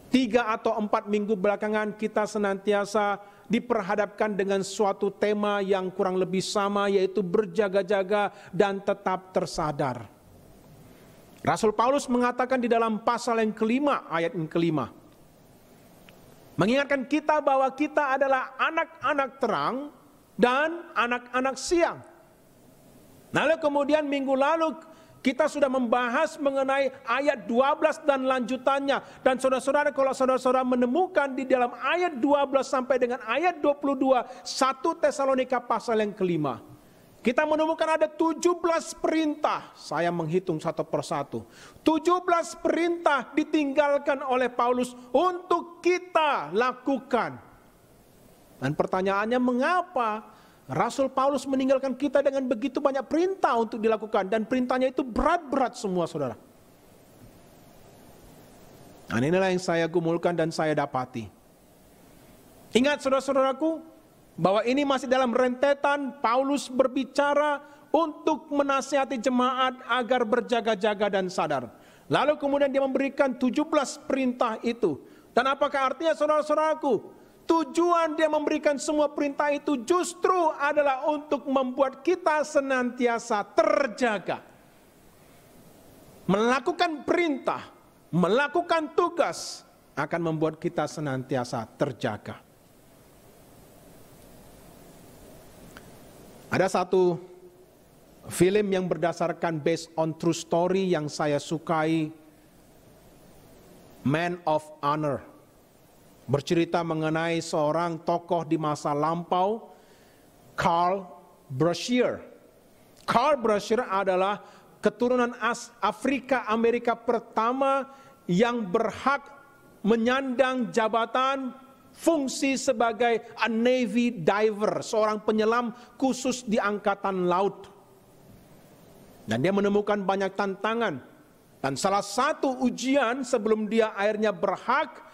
Speaker 3: 3 atau 4 minggu belakangan kita senantiasa diperhadapkan dengan suatu tema yang kurang lebih sama, yaitu berjaga-jaga dan tetap tersadar. Rasul Paulus mengatakan di dalam pasal yang kelima, ayat yang kelima, mengingatkan kita bahwa kita adalah anak-anak terang dan anak-anak siang. Lalu kemudian minggu lalu kita sudah membahas mengenai ayat 12 dan lanjutannya. Dan saudara-saudara, kalau saudara-saudara menemukan di dalam ayat 12 sampai dengan ayat 22, 1 Tesalonika pasal yang kelima, kita menemukan ada 17 perintah. Saya menghitung satu persatu. 17 perintah ditinggalkan oleh Paulus untuk kita lakukan. Dan pertanyaannya, mengapa Rasul Paulus meninggalkan kita dengan begitu banyak perintah untuk dilakukan. Dan perintahnya itu berat-berat semua, saudara. Dan inilah yang saya gumulkan dan saya dapati. Ingat saudara-saudaraku, bahwa ini masih dalam rentetan Paulus berbicara untuk menasihati jemaat agar berjaga-jaga dan sadar. Lalu kemudian dia memberikan 17 perintah itu. Dan apakah artinya saudara-saudaraku? Tujuan dia memberikan semua perintah itu justru adalah untuk membuat kita senantiasa terjaga. Melakukan perintah, melakukan tugas akan membuat kita senantiasa terjaga. Ada satu film yang berdasarkan based on true story yang saya sukai, Man of Honor. Bercerita mengenai seorang tokoh di masa lampau, Karl Brashear. Karl Brashear adalah keturunan Afrika Amerika pertama yang berhak menyandang jabatan fungsi sebagai a Navy diver, seorang penyelam khusus di angkatan laut. Dan dia menemukan banyak tantangan. Dan salah satu ujian sebelum dia akhirnya berhak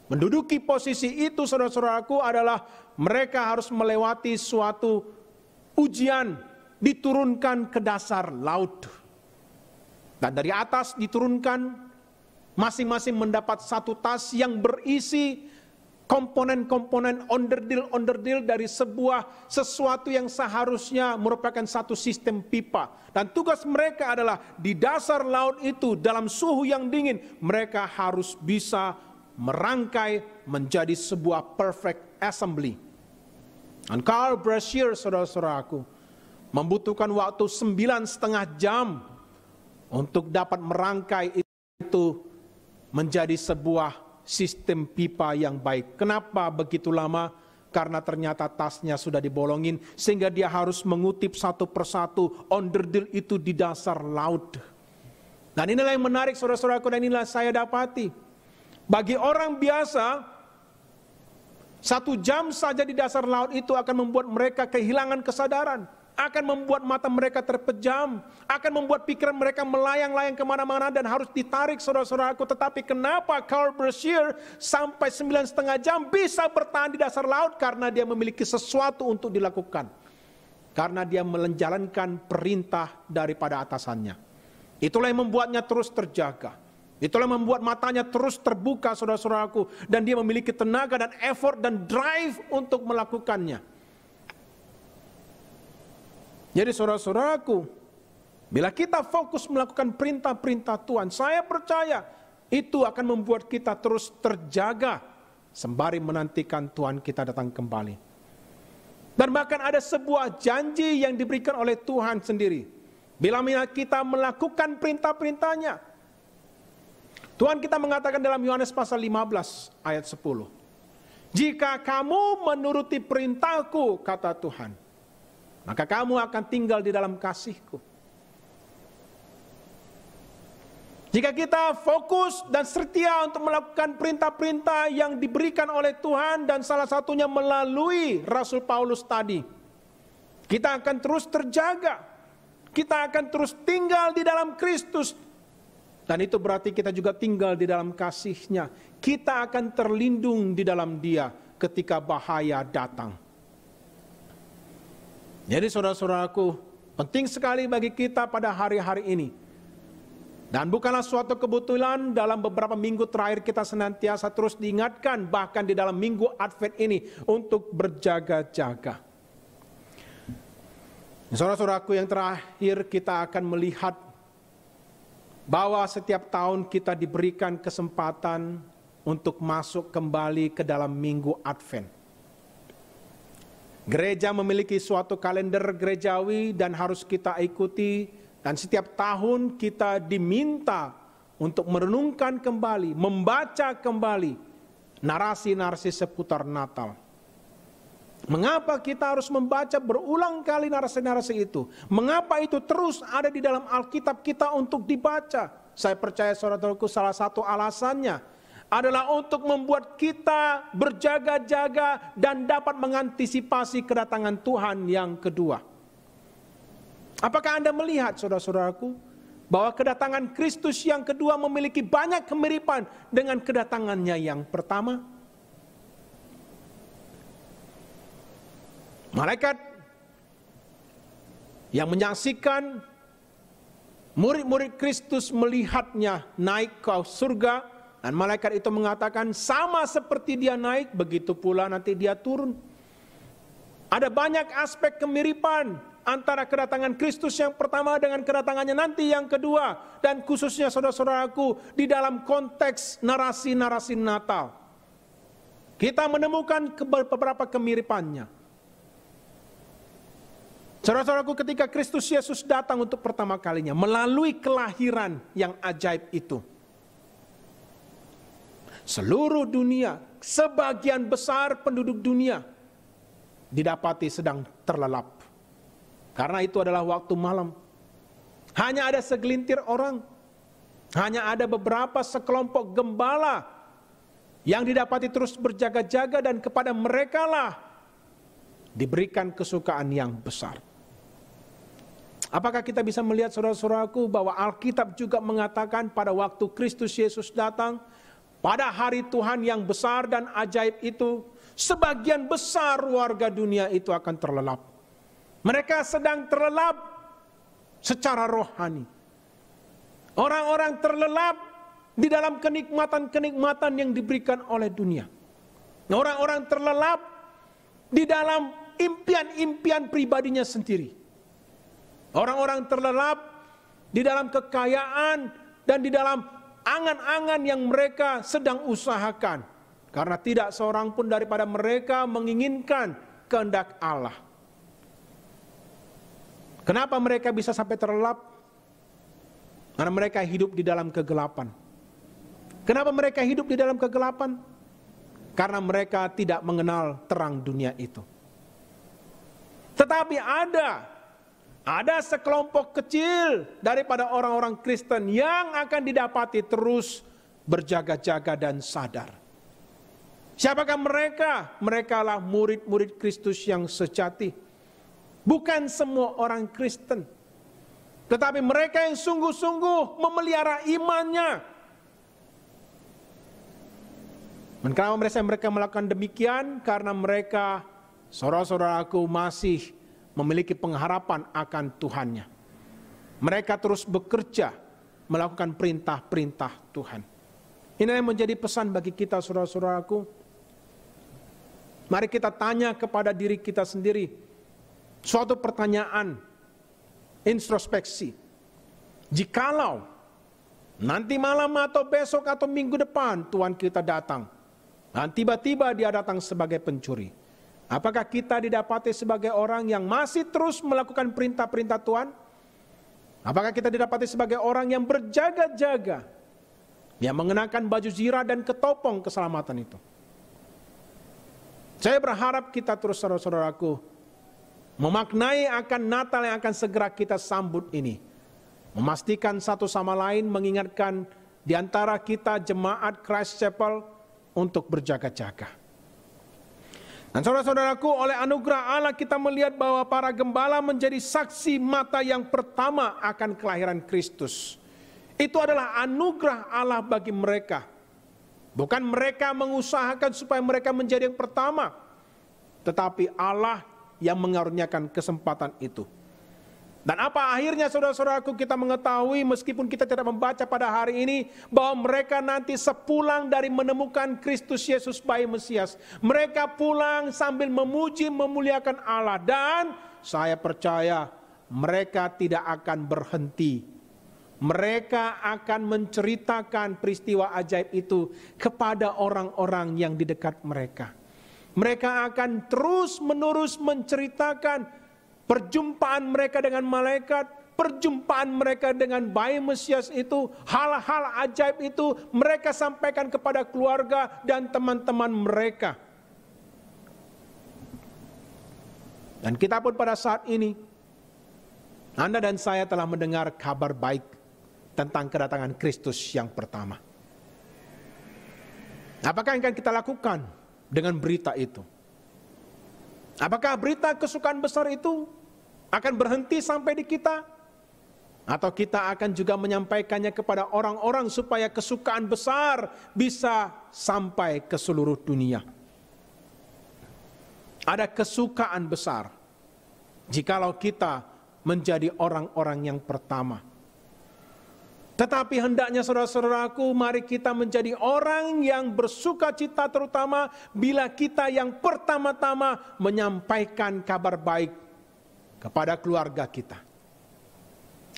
Speaker 3: menduduki posisi itu, saudara-saudaraku, adalah mereka harus melewati suatu ujian, diturunkan ke dasar laut. Dan dari atas diturunkan, masing-masing mendapat satu tas yang berisi komponen-komponen onderdil dari sesuatu yang seharusnya merupakan satu sistem pipa. Dan tugas mereka adalah di dasar laut itu dalam suhu yang dingin, mereka harus bisa merangkai menjadi sebuah perfect assembly. Dan Karl Brashear, saudara-saudaraku, membutuhkan waktu 9,5 jam untuk dapat merangkai itu menjadi sebuah sistem pipa yang baik. Kenapa begitu lama? Karena ternyata tasnya sudah dibolongin, sehingga dia harus mengutip satu persatu onderdil itu di dasar laut. Dan inilah yang menarik, saudara-saudaraku, dan inilah saya dapati. Bagi orang biasa, 1 jam saja di dasar laut itu akan membuat mereka kehilangan kesadaran, akan membuat mata mereka terpejam, akan membuat pikiran mereka melayang-layang kemana-mana dan harus ditarik, saudara-saudaraku. Tetapi kenapa Karl Brashear sampai 9,5 jam bisa bertahan di dasar laut? Karena dia memiliki sesuatu untuk dilakukan. Karena dia menjalankan perintah daripada atasannya. Itulah yang membuatnya terus terjaga. Itulah yang membuat matanya terus terbuka, saudara-saudaraku. Dan dia memiliki tenaga dan effort dan drive untuk melakukannya. Jadi saudara-saudaraku, bila kita fokus melakukan perintah-perintah Tuhan, saya percaya itu akan membuat kita terus terjaga sembari menantikan Tuhan kita datang kembali. Dan bahkan ada sebuah janji yang diberikan oleh Tuhan sendiri. Bila kita melakukan perintah-perintahnya, Tuhan kita mengatakan dalam Yohanes pasal 15 ayat 10. Jika kamu menuruti perintahku, kata Tuhan, maka kamu akan tinggal di dalam kasihku. Jika kita fokus dan setia untuk melakukan perintah-perintah yang diberikan oleh Tuhan, dan salah satunya melalui Rasul Paulus tadi, kita akan terus terjaga. Kita akan terus tinggal di dalam Kristus. Dan itu berarti kita juga tinggal di dalam kasih-Nya. Kita akan terlindung di dalam Dia ketika bahaya datang. Jadi saudara-saudaraku, penting sekali bagi kita pada hari-hari ini. Dan bukanlah suatu kebetulan dalam beberapa minggu terakhir kita senantiasa terus diingatkan, bahkan di dalam minggu Advent ini, untuk berjaga-jaga. Saudara-saudaraku, yang terakhir kita akan melihat bahwa setiap tahun kita diberikan kesempatan untuk masuk kembali ke dalam minggu Advent. Gereja memiliki suatu kalender gerejawi dan harus kita ikuti, dan setiap tahun kita diminta untuk merenungkan kembali, membaca kembali narasi-narasi seputar Natal. Mengapa kita harus membaca berulang kali narasi-narasi itu? Mengapa itu terus ada di dalam Alkitab kita untuk dibaca? Saya percaya saudaraku, salah satu alasannya adalah untuk membuat kita berjaga-jaga dan dapat mengantisipasi kedatangan Tuhan yang kedua. Apakah Anda melihat, saudara-saudaraku, bahwa kedatangan Kristus yang kedua memiliki banyak kemiripan dengan kedatangannya yang pertama? Malaikat yang menyaksikan murid-murid Kristus melihatnya naik ke surga, dan malaikat itu mengatakan sama seperti dia naik, begitu pula nanti dia turun. Ada banyak aspek kemiripan antara kedatangan Kristus yang pertama dengan kedatangannya nanti yang kedua, dan khususnya saudara-saudaraku di dalam konteks narasi-narasi Natal. Kita menemukan beberapa kemiripannya. Saudara-saudaraku, ketika Kristus Yesus datang untuk pertama kalinya melalui kelahiran yang ajaib itu, seluruh dunia, sebagian besar penduduk dunia didapati sedang terlelap. Karena itu adalah waktu malam. Hanya ada segelintir orang, hanya ada beberapa sekelompok gembala yang didapati terus berjaga-jaga, dan kepada merekalah diberikan kesukaan yang besar. Apakah kita bisa melihat, saudara-saudaraku, bahwa Alkitab juga mengatakan pada waktu Kristus Yesus datang, pada hari Tuhan yang besar dan ajaib itu, sebagian besar warga dunia itu akan terlelap. Mereka sedang terlelap secara rohani. Orang-orang terlelap di dalam kenikmatan-kenikmatan yang diberikan oleh dunia. Orang-orang terlelap di dalam impian-impian pribadinya sendiri. Orang-orang terlelap di dalam kekayaan dan di dalam angan-angan yang mereka sedang usahakan. Karena tidak seorang pun daripada mereka menginginkan kehendak Allah. Kenapa mereka bisa sampai terlelap? Karena mereka hidup di dalam kegelapan. Kenapa mereka hidup di dalam kegelapan? Karena mereka tidak mengenal terang dunia itu. Tetapi ada sekelompok kecil daripada orang-orang Kristen yang akan didapati terus berjaga-jaga dan sadar. Siapakah mereka? Mereka lah murid-murid Kristus yang sejati. Bukan semua orang Kristen, tetapi mereka yang sungguh-sungguh memelihara imannya. Dan kenapa mereka melakukan demikian? Karena mereka, saudara-saudaraku, masih memiliki pengharapan akan Tuhannya. Mereka terus bekerja melakukan perintah-perintah Tuhan. Ini yang menjadi pesan bagi kita, saudara-saudaraku. Mari kita tanya kepada diri kita sendiri suatu pertanyaan introspeksi. Jikalau nanti malam atau besok atau minggu depan Tuhan kita datang, dan tiba-tiba dia datang sebagai pencuri, apakah kita didapati sebagai orang yang masih terus melakukan perintah-perintah Tuhan? Apakah kita didapati sebagai orang yang berjaga-jaga, yang mengenakan baju zirah dan ketopong keselamatan itu? Saya berharap kita terus, saudara-saudaraku, memaknai akan Natal yang akan segera kita sambut ini. Memastikan satu sama lain, mengingatkan di antara kita jemaat Christ Chapel untuk berjaga-jaga. Dan saudara-saudaraku, oleh anugerah Allah kita melihat bahwa para gembala menjadi saksi mata yang pertama akan kelahiran Kristus. Itu adalah anugerah Allah bagi mereka. Bukan mereka mengusahakan supaya mereka menjadi yang pertama, tetapi Allah yang mengaruniakan kesempatan itu. Dan apa akhirnya, saudara-saudaraku, kita mengetahui meskipun kita tidak membaca pada hari ini, bahwa mereka nanti sepulang dari menemukan Kristus Yesus bayi Mesias, mereka pulang sambil memuji memuliakan Allah. Dan saya percaya mereka tidak akan berhenti. Mereka akan menceritakan peristiwa ajaib itu kepada orang-orang yang di dekat mereka. Mereka akan terus-menerus menceritakan perjumpaan mereka dengan malaikat, perjumpaan mereka dengan bayi Mesias itu, hal-hal ajaib itu mereka sampaikan kepada keluarga dan teman-teman mereka. Dan kita pun pada saat ini, Anda dan saya telah mendengar kabar baik tentang kedatangan Kristus yang pertama. Apakah yang akan kita lakukan dengan berita itu? Apakah berita kesukaan besar itu akan berhenti sampai di kita? Atau kita akan juga menyampaikannya kepada orang-orang supaya kesukaan besar bisa sampai ke seluruh dunia? Ada kesukaan besar jikalau kita menjadi orang-orang yang pertama. Tetapi hendaknya saudara-saudaraku, mari kita menjadi orang yang bersuka cita, terutama bila kita yang pertama-tama menyampaikan kabar baik kepada keluarga kita.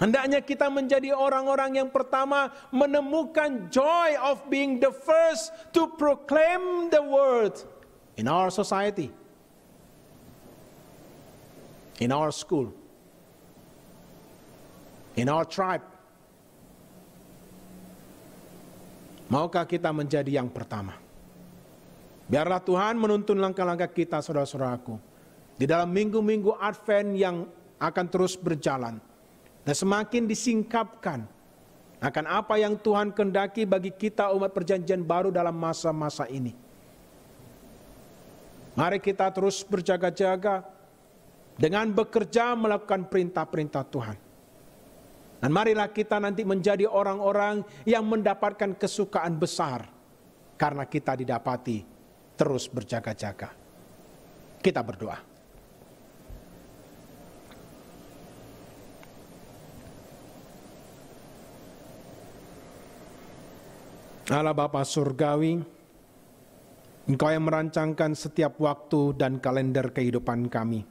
Speaker 3: Hendaknya kita menjadi orang-orang yang pertama menemukan joy of being the first to proclaim the word in our society, in our school, in our tribe. Maukah kita menjadi yang pertama? Biarlah Tuhan menuntun langkah-langkah kita, saudara-saudaraku, di dalam minggu-minggu Advent yang akan terus berjalan, dan semakin disingkapkan akan apa yang Tuhan kehendaki bagi kita umat perjanjian baru dalam masa-masa ini. Mari kita terus berjaga-jaga dengan bekerja melakukan perintah-perintah Tuhan. Dan marilah kita nanti menjadi orang-orang yang mendapatkan kesukaan besar karena kita didapati terus berjaga-jaga. Kita berdoa. Allah Bapa Surgawi, Engkau yang merancangkan setiap waktu dan kalender kehidupan kami.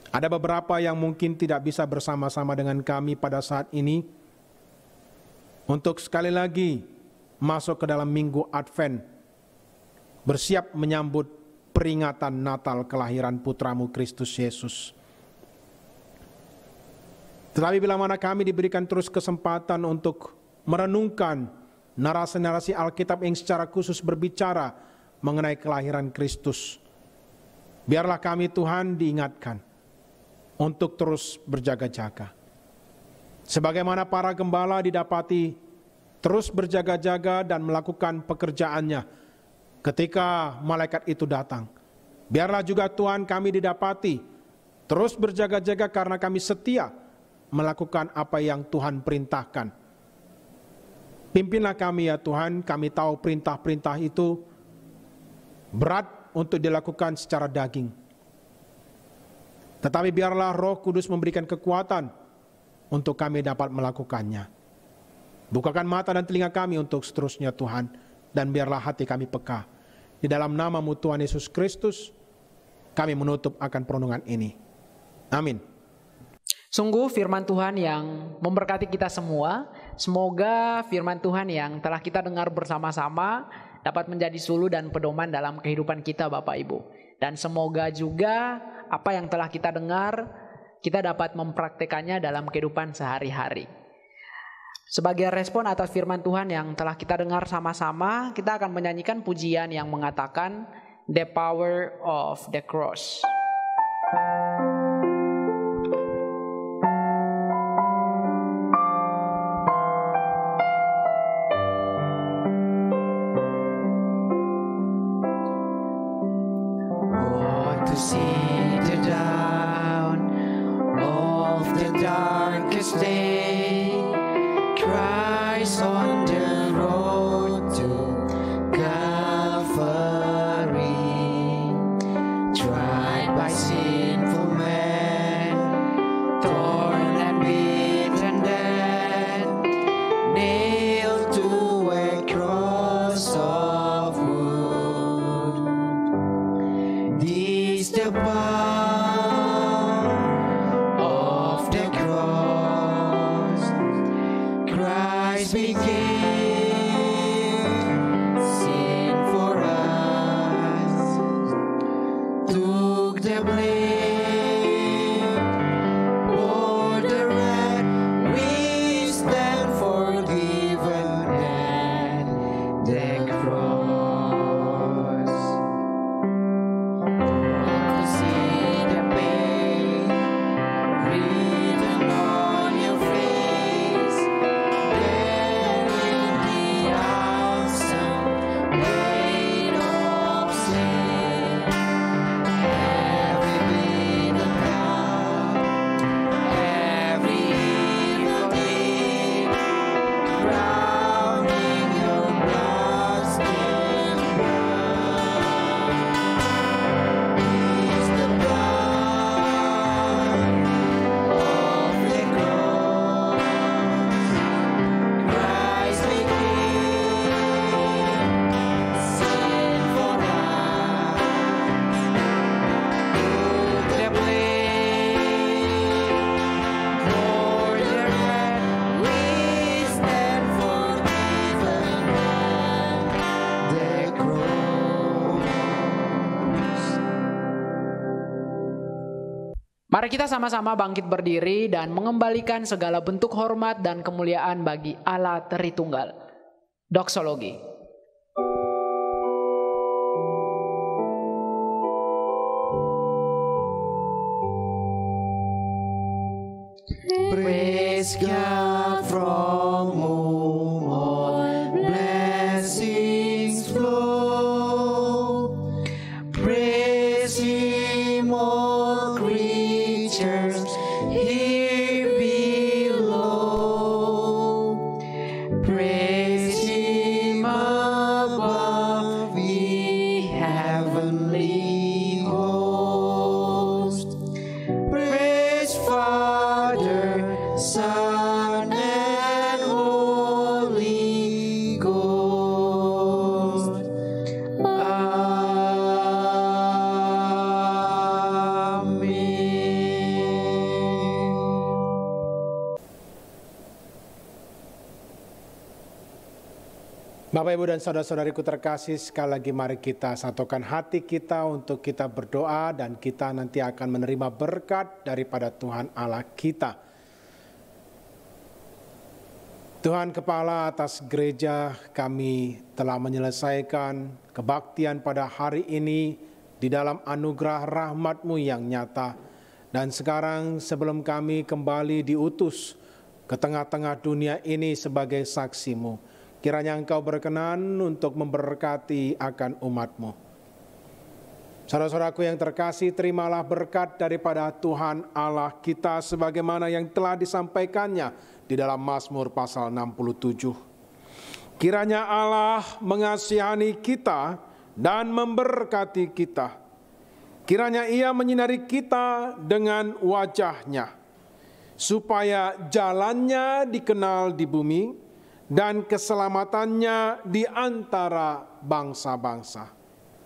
Speaker 3: Ada beberapa yang mungkin tidak bisa bersama-sama dengan kami pada saat ini untuk sekali lagi masuk ke dalam minggu Advent, bersiap menyambut peringatan Natal kelahiran putramu Kristus Yesus. Tetapi bila mana kami diberikan terus kesempatan untuk merenungkan narasi-narasi Alkitab yang secara khusus berbicara mengenai kelahiran Kristus, biarlah kami Tuhan diingatkan untuk terus berjaga-jaga. Sebagaimana para gembala didapati terus berjaga-jaga dan melakukan pekerjaannya ketika malaikat itu datang, biarlah juga Tuhan kami didapati terus berjaga-jaga karena kami setia melakukan apa yang Tuhan perintahkan. Pimpinlah kami ya Tuhan, kami tahu perintah-perintah itu berat untuk dilakukan secara daging. Tetapi biarlah Roh Kudus memberikan kekuatan untuk kami dapat melakukannya. Bukakan mata dan telinga kami untuk seterusnya Tuhan, dan biarlah hati kami peka. Di dalam nama-Mu Tuhan Yesus Kristus, kami menutup akan perenungan ini. Amin.
Speaker 1: Sungguh firman Tuhan yang memberkati kita semua. Semoga firman Tuhan yang telah kita dengar bersama-sama dapat menjadi suluh dan pedoman dalam kehidupan kita Bapak Ibu. Dan semoga juga apa yang telah kita dengar, kita dapat mempraktekannya dalam kehidupan sehari-hari. Sebagai respon atas firman Tuhan yang telah kita dengar sama-sama, kita akan menyanyikan pujian yang mengatakan The Power of the Cross. See the dawn of the darkest day, Christ on the road to Calvary, tried by sinful men, torn and beaten dead, nailed to a cross of wood. The power of the cross, Christ became sin for us, took the blame, bore the wrath, we stand forgiven at the cross. Written on your face, there Mari kita sama-sama bangkit berdiri dan mengembalikan segala bentuk hormat dan kemuliaan bagi Allah Tritunggal. Doksologi.
Speaker 4: Praise God from whom all blessings flow. Praise Him all creatures here below. Praise Him above the heavenly host. Praise Father, Son, and Holy Ghost.
Speaker 3: Bapak, Ibu, dan saudara-saudariku terkasih, sekali lagi mari kita satukan hati kita untuk kita berdoa dan kita nanti akan menerima berkat daripada Tuhan Allah kita. Tuhan Kepala, atas gereja kami telah menyelesaikan kebaktian pada hari ini di dalam anugerah rahmat-Mu yang nyata. Dan sekarang sebelum kami kembali diutus ke tengah-tengah dunia ini sebagai saksi-Mu, kiranya Engkau berkenan untuk memberkati akan umat-Mu. Saudara-saudaraku yang terkasih, terimalah berkat daripada Tuhan Allah kita sebagaimana yang telah disampaikannya di dalam Mazmur pasal 67. Kiranya Allah mengasihani kita dan memberkati kita. Kiranya Ia menyinari kita dengan wajah-Nya, supaya jalannya dikenal di bumi dan keselamatannya di antara bangsa-bangsa.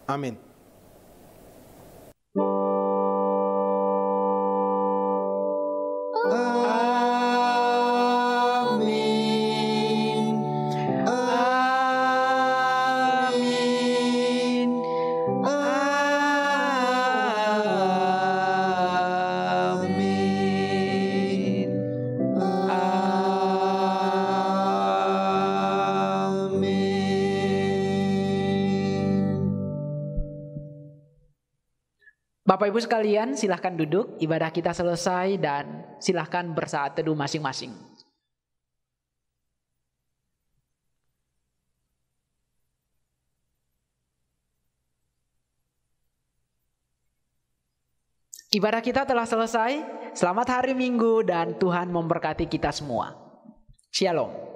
Speaker 3: Amin.
Speaker 1: Bapak Ibu sekalian, silahkan duduk, ibadah kita selesai dan silahkan bersaat teduh masing-masing. Ibadah kita telah selesai, selamat hari Minggu dan Tuhan memberkati kita semua. Shalom.